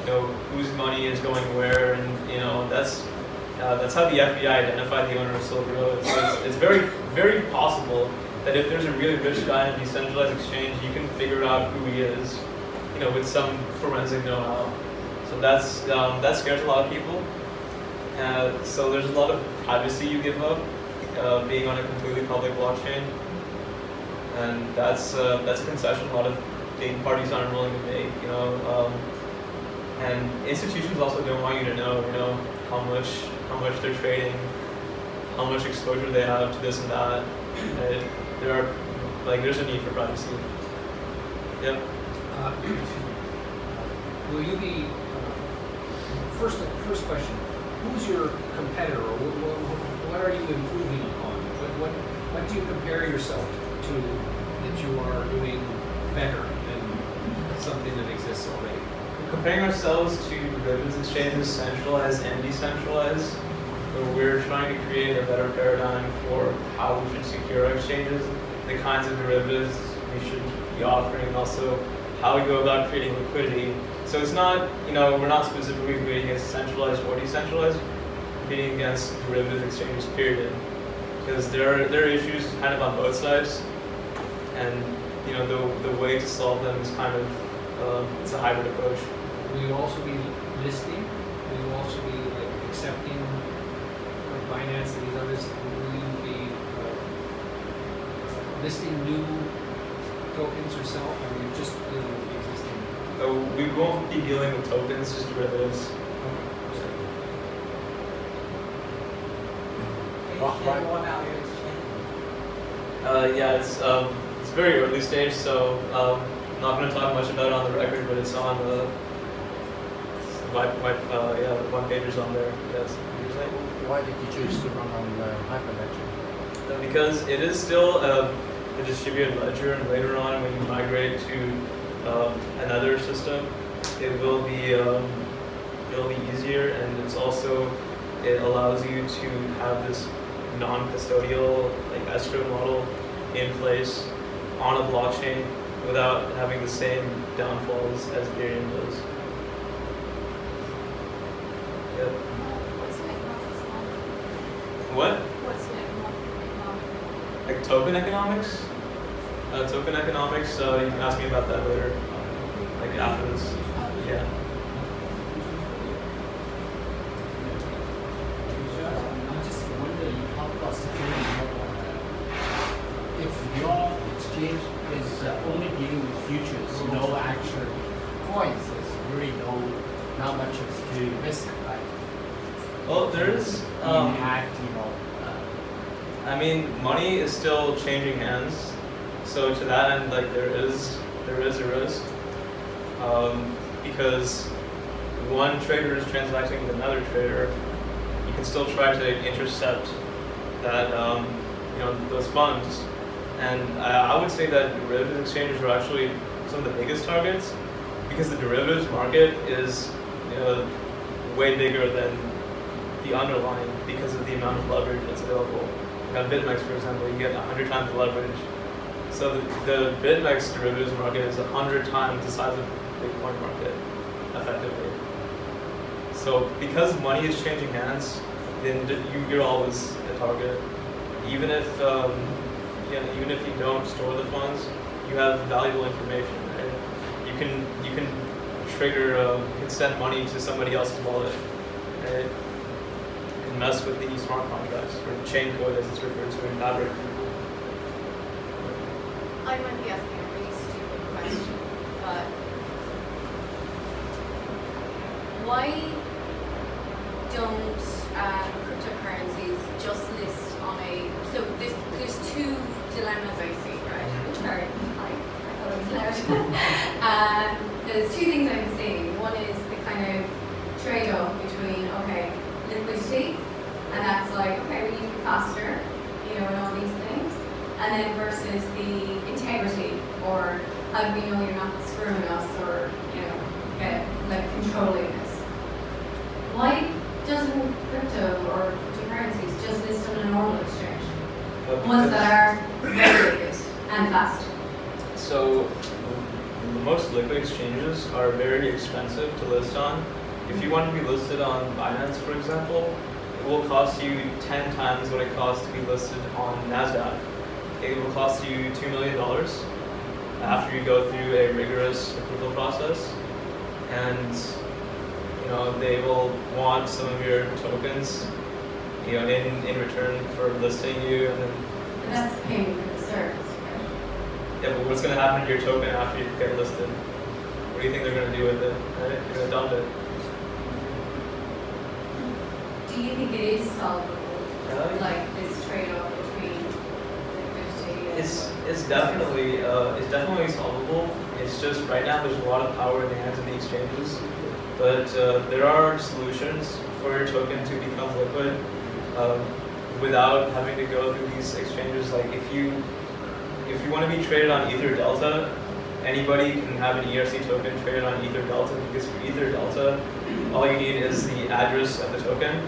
whose money is going where, and that's how the FBI identified the owner of Silk Road. It's very, very possible that if there's a really rich guy in a decentralized exchange, you can figure out who he is, with some forensic know-how. So that scares a lot of people. So there's a lot of privacy you give up being on a completely public blockchain, and that's a concession a lot of big parties aren't willing to make. And institutions also don't want you to know, how much they're trading, how much exposure they have to this and that. And there's a need for privacy. Yep. Will you be, first question, who's your competitor? What are you improving upon? What do you compare yourself to that you are doing better than something that exists already? We're comparing ourselves to derivatives exchanges, centralized and decentralized. So we're trying to create a better paradigm for how we should secure our exchanges, the kinds of derivatives we should be offering, and also how we go about creating liquidity. So it's not, we're not specifically competing against centralized or decentralized, we're competing against derivatives exchanges, period. Because there are issues kind of on both sides, and the way to solve them is kind of it's a hybrid approach. Will you also be listing? Will you also be accepting Binance and these others? Will you be listing new tokens yourself, or are you just dealing with the existing? We won't be dealing with tokens, just derivatives. Yeah, it's very early stage, so I'm not going to talk much about it on the record, but it's on the one pager's on there. Yes. Why did you choose to run on Hyperledger? Because it is still a distributed ledger, and later on, when you migrate to another system, it'll be easier, and it allows you to have this non-custodial escrow model in place on a blockchain without having the same downfalls as Ethereum does. Yep. What's the economics on? What? What's the economics? Like token economics? Token economics, you can ask me about that later, after this. Yeah. I just wonder, you talk about security. If your exchange is only dealing with futures, no actual coins, there's really not much of security risk, right? Well, there's. Being hacked, Money is still changing hands, so to that end, there is a risk, because one trader is transacting with another trader. You can still try to intercept that, those funds, and I would say that derivatives exchanges are actually some of the biggest targets, because the derivatives market is, way bigger than the underlying because of the amount of leverage that's available. On BitMEX, for example, you get 100 times the leverage. So the BitMEX derivatives market is 100 times the size of the Bitcoin market, effectively. So because money is changing hands, then you're always a target. Even if you don't store the funds, you have valuable information. Right? You can trigger, you can send money to somebody else's wallet. Right? You can mess with the smart contracts, or chain code as it's referred to in Fabric. I might be asking a really stupid question, but why don't cryptocurrencies just list on a, so there's two dilemmas I see, right? Sorry, I thought it was loud. There's two things I'm seeing. One is the kind of trade-off between, okay, liquidity, and that's like, okay, we need to be faster, you know, and all these things. And then versus the integrity, or how do we know you're not screwing us, or, you know, like controlling us. Why doesn't crypto or cryptocurrencies just list on a normal exchange? Ones that are regulated and fast. So the most liquid exchanges are very expensive to list on. If you want to be listed on Binance, for example, it will cost you 10 times what it costs to be listed on NASDAQ. It will cost you $2 million after you go through a rigorous approval process. And you know, they will want some of your tokens, you know, in return for listing you, and then And that's paying for the service, right? yeah, but what's going to happen to your token after you get listed? What do you think they're going to do with it? Right? They're going to dump it. Do you think it is solvable, Yeah. like this trade-off between liquidity and... It's definitely solvable. It's just right now there's a lot of power in the hands of the exchanges, but there are solutions for your token to become liquid without having to go through these exchanges. Like if you want to be traded on Ether Delta, anybody can have an ERC token traded on Ether Delta, because for Ether Delta, all you need is the address of the token,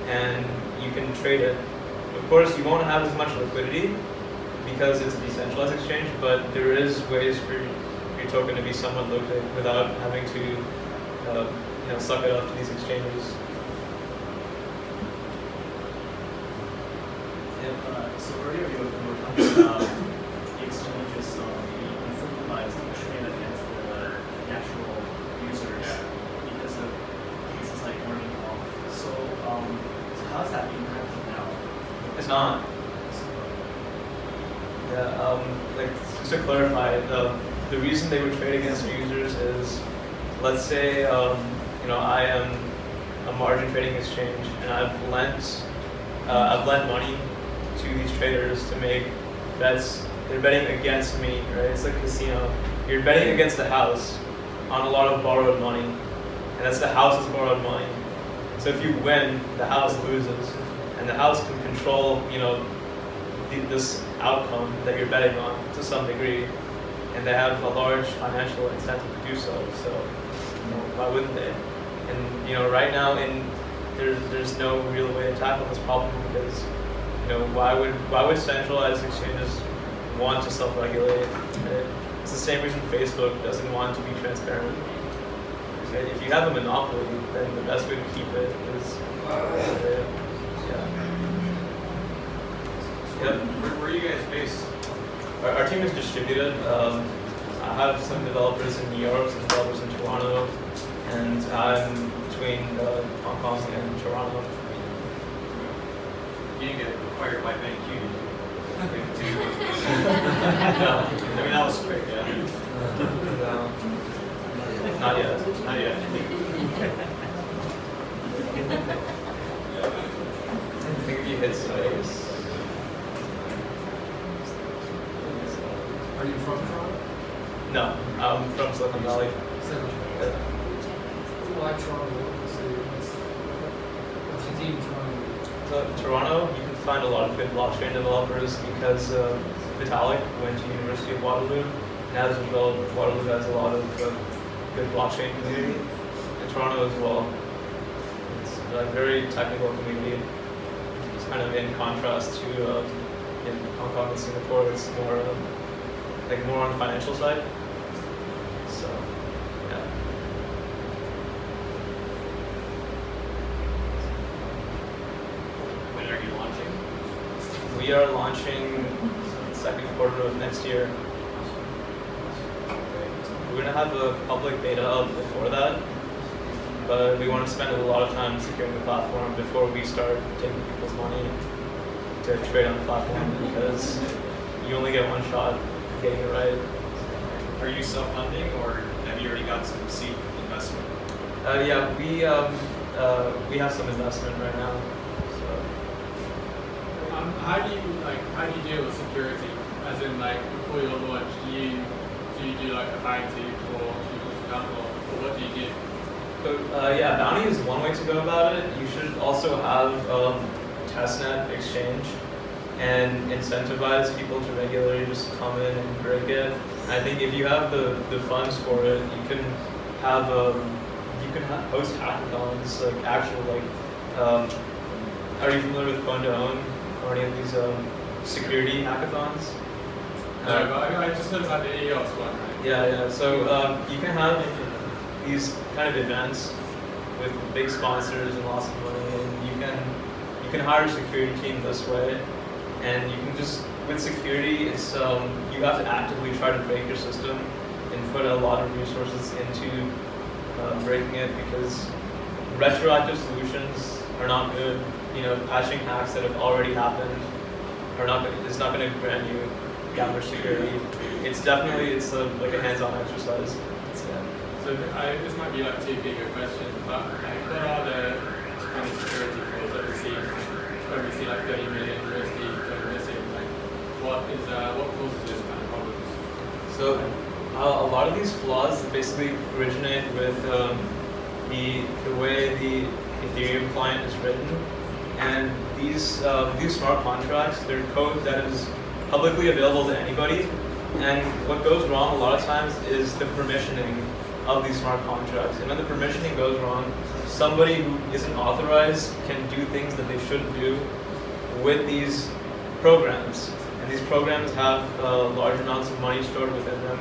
and you can trade it. Of course, you won't have as much liquidity because it's a decentralized exchange, but there is ways for your token to be somewhat liquid without having to you know, suck it up to these exchanges. So earlier you were talking about the exchanges being incentivized to trade against the actual users because of cases like warning off. So how's that being practiced now? It's not. Yeah, like just to clarify, the reason they would trade against users is, let's say, you know, I am a margin trading exchange, and I've lent money to these traders to make bets. They're betting against me, right? It's like a casino. You're betting against the house on a lot of borrowed money, and that's the house's borrowed money. So if you win, the house loses, and the house can control, you know, this outcome that you're betting on to some degree, and they have a large financial incentive to do so. So, you know, why wouldn't they? And you know, right now, there's no real way to tackle this problem, because you know, why would centralized exchanges want to self-regulate? Right? It's the same reason Facebook doesn't want to be transparent. Right? If you have a monopoly, then the best way to keep it is Yep. Where are you guys based? Our team is distributed. I have some developers in New York, some developers in Toronto, and I'm between Hong Kong and Toronto. You didn't get acquired by Bank Q. No. I mean, that was quick, yeah. No. Not yet. Not yet. I think if you hit space. Are you from Toronto? No, I'm from Silicon Valley. Why Toronto? What's the team Toronto? So Toronto, you can find a lot of good blockchain developers because Vitalik went to University of Waterloo, and as a result, Waterloo has a lot of good blockchain community. And Toronto as well. It's a very technical community. It's kind of in contrast to in Hong Kong and Singapore. It's more more on the financial side. So yeah. When are you launching? We are launching second quarter of next year. We're gonna have a public beta up before that, but we want to spend a lot of time securing the platform before we start taking people's money to trade on the platform, because you only get one shot at getting it right. Are you self-funding, or have you already got some seed investment? Yeah, we have some investment right now. So. How do you deal with security? As in, like, before your launch, do you do like a bounty for people's account, or what do you do? So, yeah, bounty is one way to go about it. You should also have testnet exchange and incentivize people to regularly just come in and break it. I think if you have the funds for it, you can have host hackathons, like actual are you familiar with Coin to Own or any of these security hackathons? No, but I just heard about the EOS one, right? Yeah. So you can have these kind of events with big sponsors and lots of money, and you can hire a security team this way, and you can just with security, it's you have to actively try to break your system and put a lot of resources into breaking it, because retroactive solutions are not good. You know, patching hacks that have already happened is not going to grant you that much security. It's like a hands-on exercise. So this might be like too big a question, but what are the kind of security flaws that we see when we see like 30 million USD going missing? Like, what causes this kind of problems? So a lot of these flaws basically originate with the way the Ethereum client is written, and these smart contracts, they're code that is publicly available to anybody, and what goes wrong a lot of times is the permissioning of these smart contracts. And when the permissioning goes wrong, somebody who isn't authorized can do things that they shouldn't do with these programs. And these programs have large amounts of money stored within them,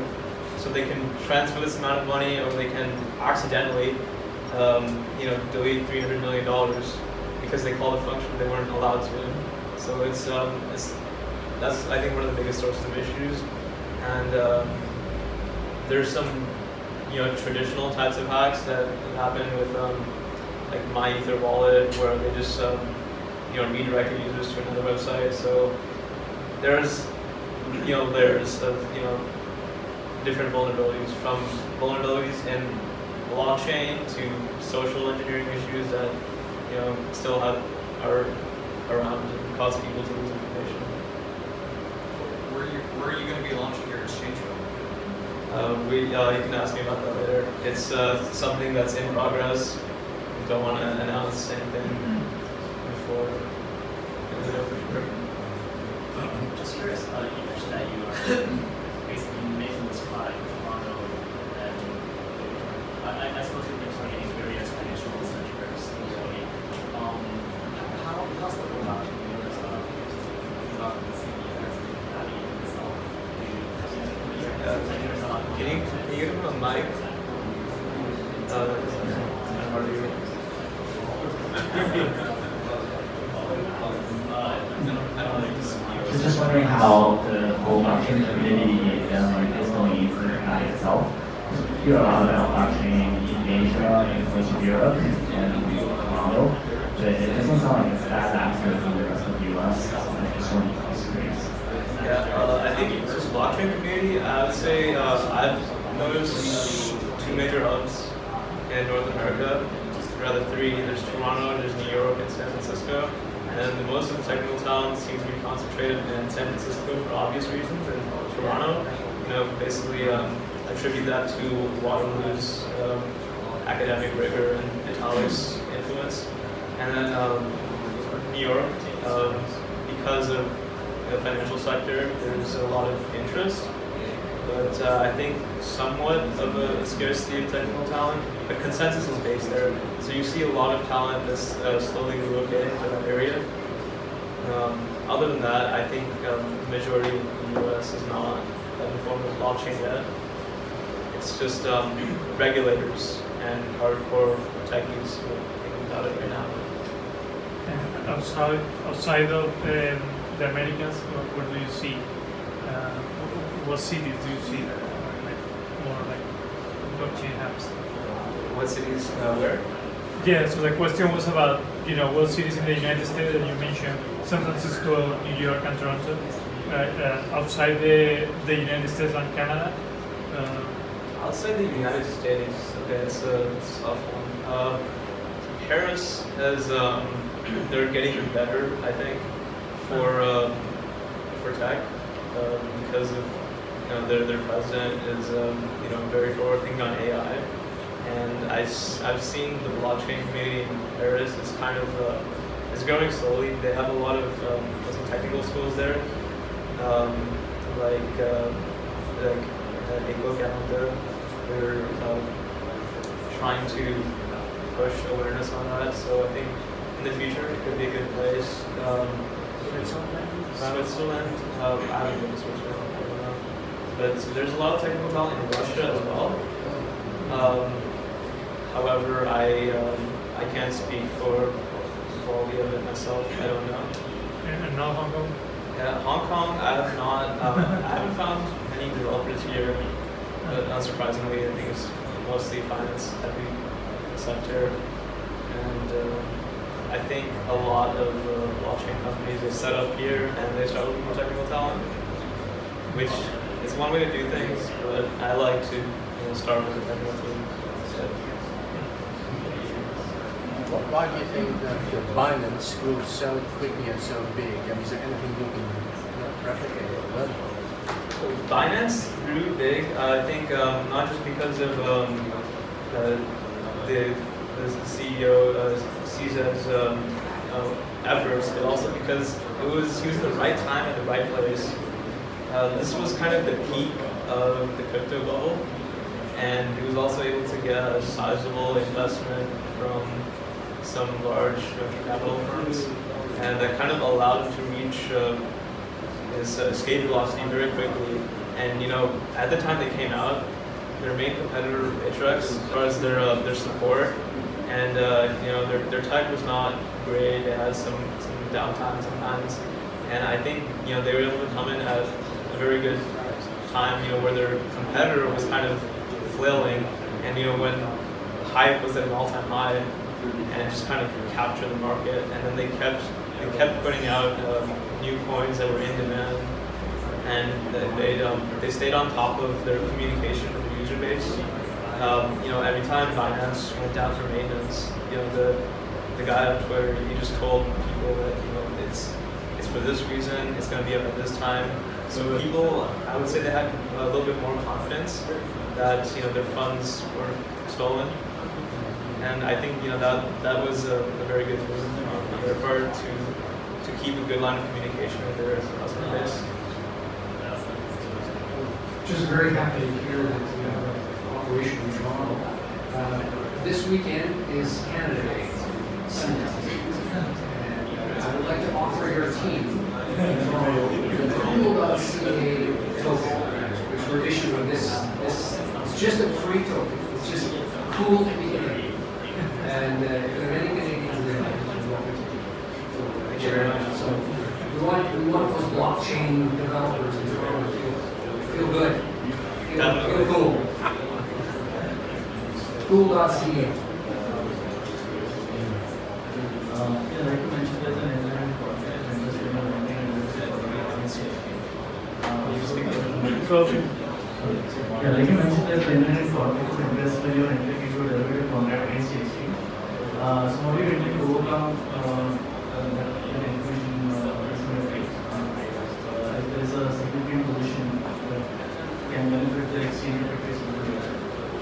so they can transfer this amount of money, or they can accidentally, delete $300 million because they called a function they weren't allowed to. So that's I think one of the biggest sources of issues. And there's some traditional types of hacks that happen with like My Ether wallet, where they just redirected users to another website. So there's layers of different vulnerabilities, from vulnerabilities in blockchain to social engineering issues that still are around and cause people to lose information. Where are you going to be launching your exchange from? You can ask me about that later. It's something that's in progress. We don't want to announce anything before we know for sure. Just curious, you mentioned that you are basically making this product in Toronto, and I suppose you're targeting various financial centers globally. How's the rollout of yours about the city as itself? Can you give him a mic? I was just wondering how the whole blockchain community is going into itself. You hear a lot about blockchain in Asia and parts of Europe and Toronto, but it doesn't sound like it's as active in the rest of the US. I just wanted to experience. Yeah, I think this blockchain community, I would say I've noticed two major hubs in North America, rather three. There's Toronto, there's New York, and San Francisco. And most of the technical talent seems to be concentrated in San Francisco for obvious reasons, and Toronto, basically attribute that to Waterloo's academic rigor and Vitalik's influence. And then New York, because of the financial sector, there's a lot of interest, but I think somewhat of a scarcity of technical talent, but consensus is based there. So you see a lot of talent that's slowly relocating to that area. Other than that, I think the majority of the US is not informed of blockchain yet. It's just regulators and hardcore techies who are thinking about it right now. And outside of the Americas, where do you see? What cities do you see more like blockchain hubs? what cities where? Yeah, so the question was about, what cities in the United States that you mentioned, San Francisco, New York, and Toronto, outside the United States and Canada. Outside the United States, okay, it's a tough one. Paris has, they're getting better, I think, for tech, because of, their president is, very forward thinking on AI. And I've seen the blockchain community in Paris is kind of, it's growing slowly. They have a lot of some technical schools there, like Eco Calendar. They're trying to push awareness on that. So I think in the future it could be a good place. Switzerland. I haven't been to Switzerland. I don't know. But there's a lot of technical talent in Russia as well. However, I can't speak for the quality of it myself. I don't know. And not Hong Kong? Yeah, Hong Kong, I have not. I haven't found any developers here, but unsurprisingly, I think it's mostly finance-heavy sector, and I think a lot of blockchain companies they set up here and they start looking for technical talent, which is one way to do things. But I like to start with a technical team. Why do you think that Binance grew so quickly and so big? And is there anything you can replicate or learn from? Binance grew big, I think, not just because of the CEO Caesar's efforts, but also because he was at the right time at the right place. This was kind of the peak of the crypto bubble, and he was also able to get a sizable investment from some large venture capital firms, and that kind of allowed him to reach his escape velocity very quickly. And at the time they came out, their main competitor Matrix, as far as their support, and their tech was not great. They had some downtime sometimes, and I think they were able to come in at a very good time, where their competitor was kind of flailing, and when hype was at an all-time high, and just kind of capture the market. And then they kept putting out new coins that were in demand, and they stayed on top of their communication with the user base. Every time Binance went down for maintenance, the guy on Twitter, he just told people that it's for this reason, it's going to be up at this time. So people, I would say they had a little bit more confidence that their funds were stolen. And I think that was a very good move on their part to keep a good line of communication with their customer base. Just very happy to hear that you have an operation in Toronto. This weekend is Canada Day, Sunday, and I would like to offer your team in Toronto the cool.ca token, which we're issuing this. It's just a free token. It's just cool to be in. And if there are any Canadians in there, thank you very much. So we want those blockchain developers in Toronto to feel good, feel cool. Cool.ca. Like you mentioned, there's an engineering project and just yeah, like you mentioned, there's an engineering project to invest when you're entering into a derivative contract against CHC. So how do you intend to overcome that information asymmetry? If there is a significant position that can benefit the exchange interface of the data.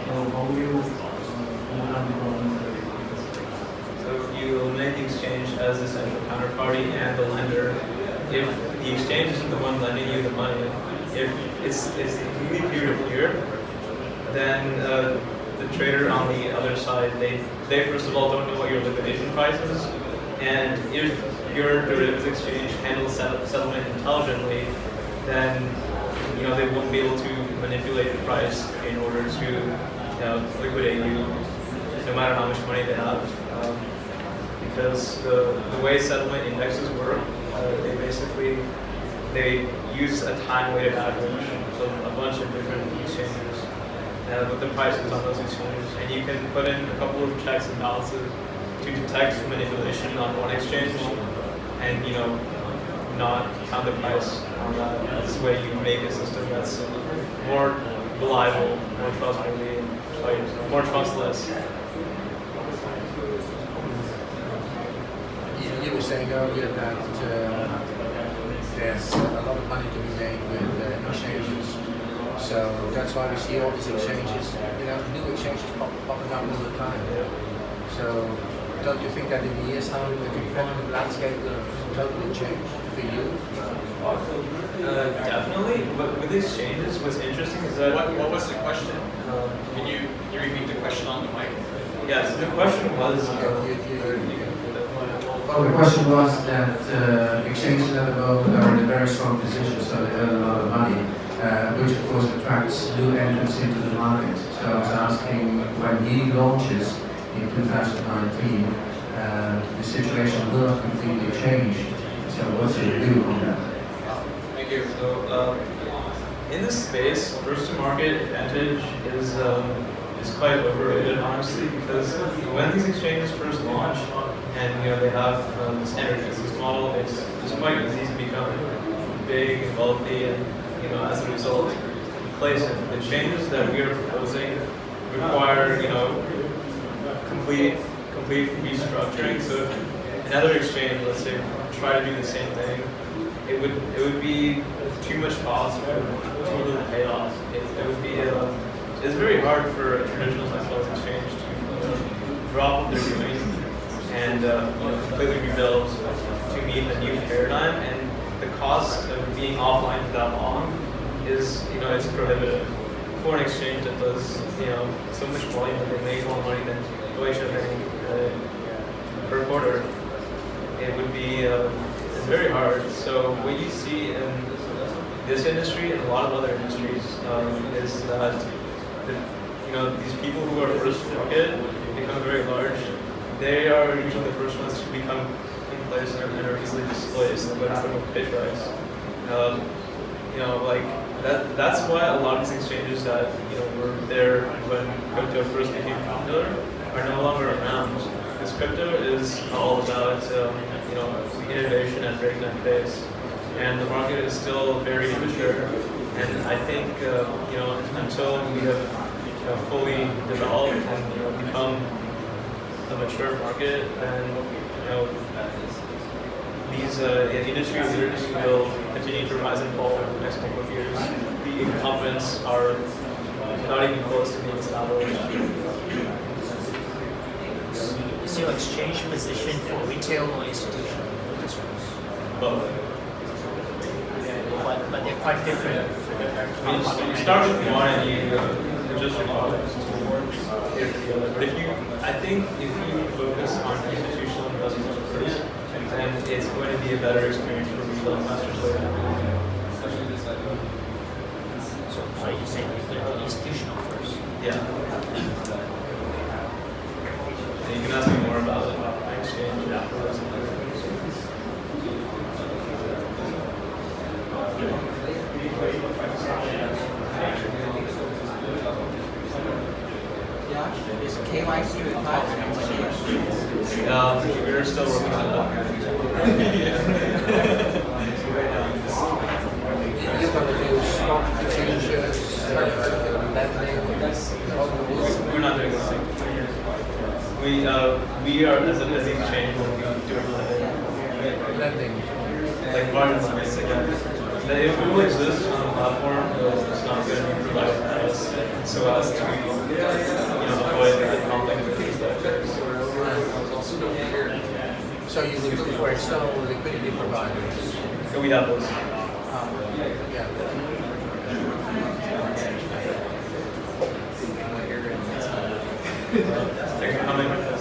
So how do you overcome the problems that you So you eliminate the exchange as the central counterparty and the lender. If the exchange isn't the one lending you the money, if it's completely peer-to-peer, then the trader on the other side, they first of all don't know what your liquidation price is, and if your derivatives exchange handles settlement intelligently, then they won't be able to manipulate the price in order to liquidate you, no matter how much money they have. Because the way settlement indexes work, they use a time-weighted average of a bunch of different exchanges, with the prices on those exchanges, and you can put in a couple of checks and balances to detect manipulation on one exchange, and not count the price on that. This way, you make a system that's more reliable, more trustworthy, more trustless. You were saying earlier that there's a lot of money to be made with exchanges. So that's why we see all these exchanges, new exchanges popping up all the time. So don't you think that in a year's time the competitive landscape will totally change for you? Definitely, but with exchanges, what's interesting is that... What was the question? Can you repeat the question on the mic? Yes, the question was... Well, the question was that exchanges at the moment are in a very strong position, so they earn a lot of money, which of course attracts new entrants into the market. So I was asking, when he launches in 2019, the situation will not completely change. So what's your view on that? Thank you. So, in this space, first to market advantage is quite overrated, honestly, because when these exchanges first launch, and they have this standard business model, it's quite easy to become big and wealthy, and as a result, complacent. The changes that we are proposing require complete restructuring. So if another exchange, let's say, try to do the same thing, it would be too much cost for too little payoff. It would be it's very hard for a traditional centralized exchange to drop what they're doing and completely rebuild to meet a new paradigm. And the cost of being offline for that long is it's prohibitive. For an exchange that does so much volume that they make more money than Deutsche Bank per quarter, it would be it's very hard. So what you see in this industry and a lot of other industries is that these people who are first to market become very large. They are usually the first ones to become in place and are easily displaced. What happened with Bitrise? That's why a lot of these exchanges that were there when crypto first became popular are no longer around. Because crypto is all about innovation at breakneck pace, and the market is still very immature. And I think until we have fully developed and become a mature market, then these industry leaders will continue to rise and fall over the next couple of years. The incumbents are not even close to being established. Is your exchange position for retail or institutional? Both. But they're quite different. You start with one and you just evolve. I think if you focus on institutional investors first, then it's going to be a better experience for retail investors later. So you say the institutional first? Yeah. And you can ask me more about exchange afterwards. Is KYC required? We're still working on that. You're going to do stock futures, lending, We're not doing this thing. We are as an exchange will be doing lending. like margin space again. It will exist on the platform, but it's not going to be provided by us so as to avoid the conflict of interest that occurs. So you will look for external liquidity providers. And we have those. Yeah. Thanks for coming.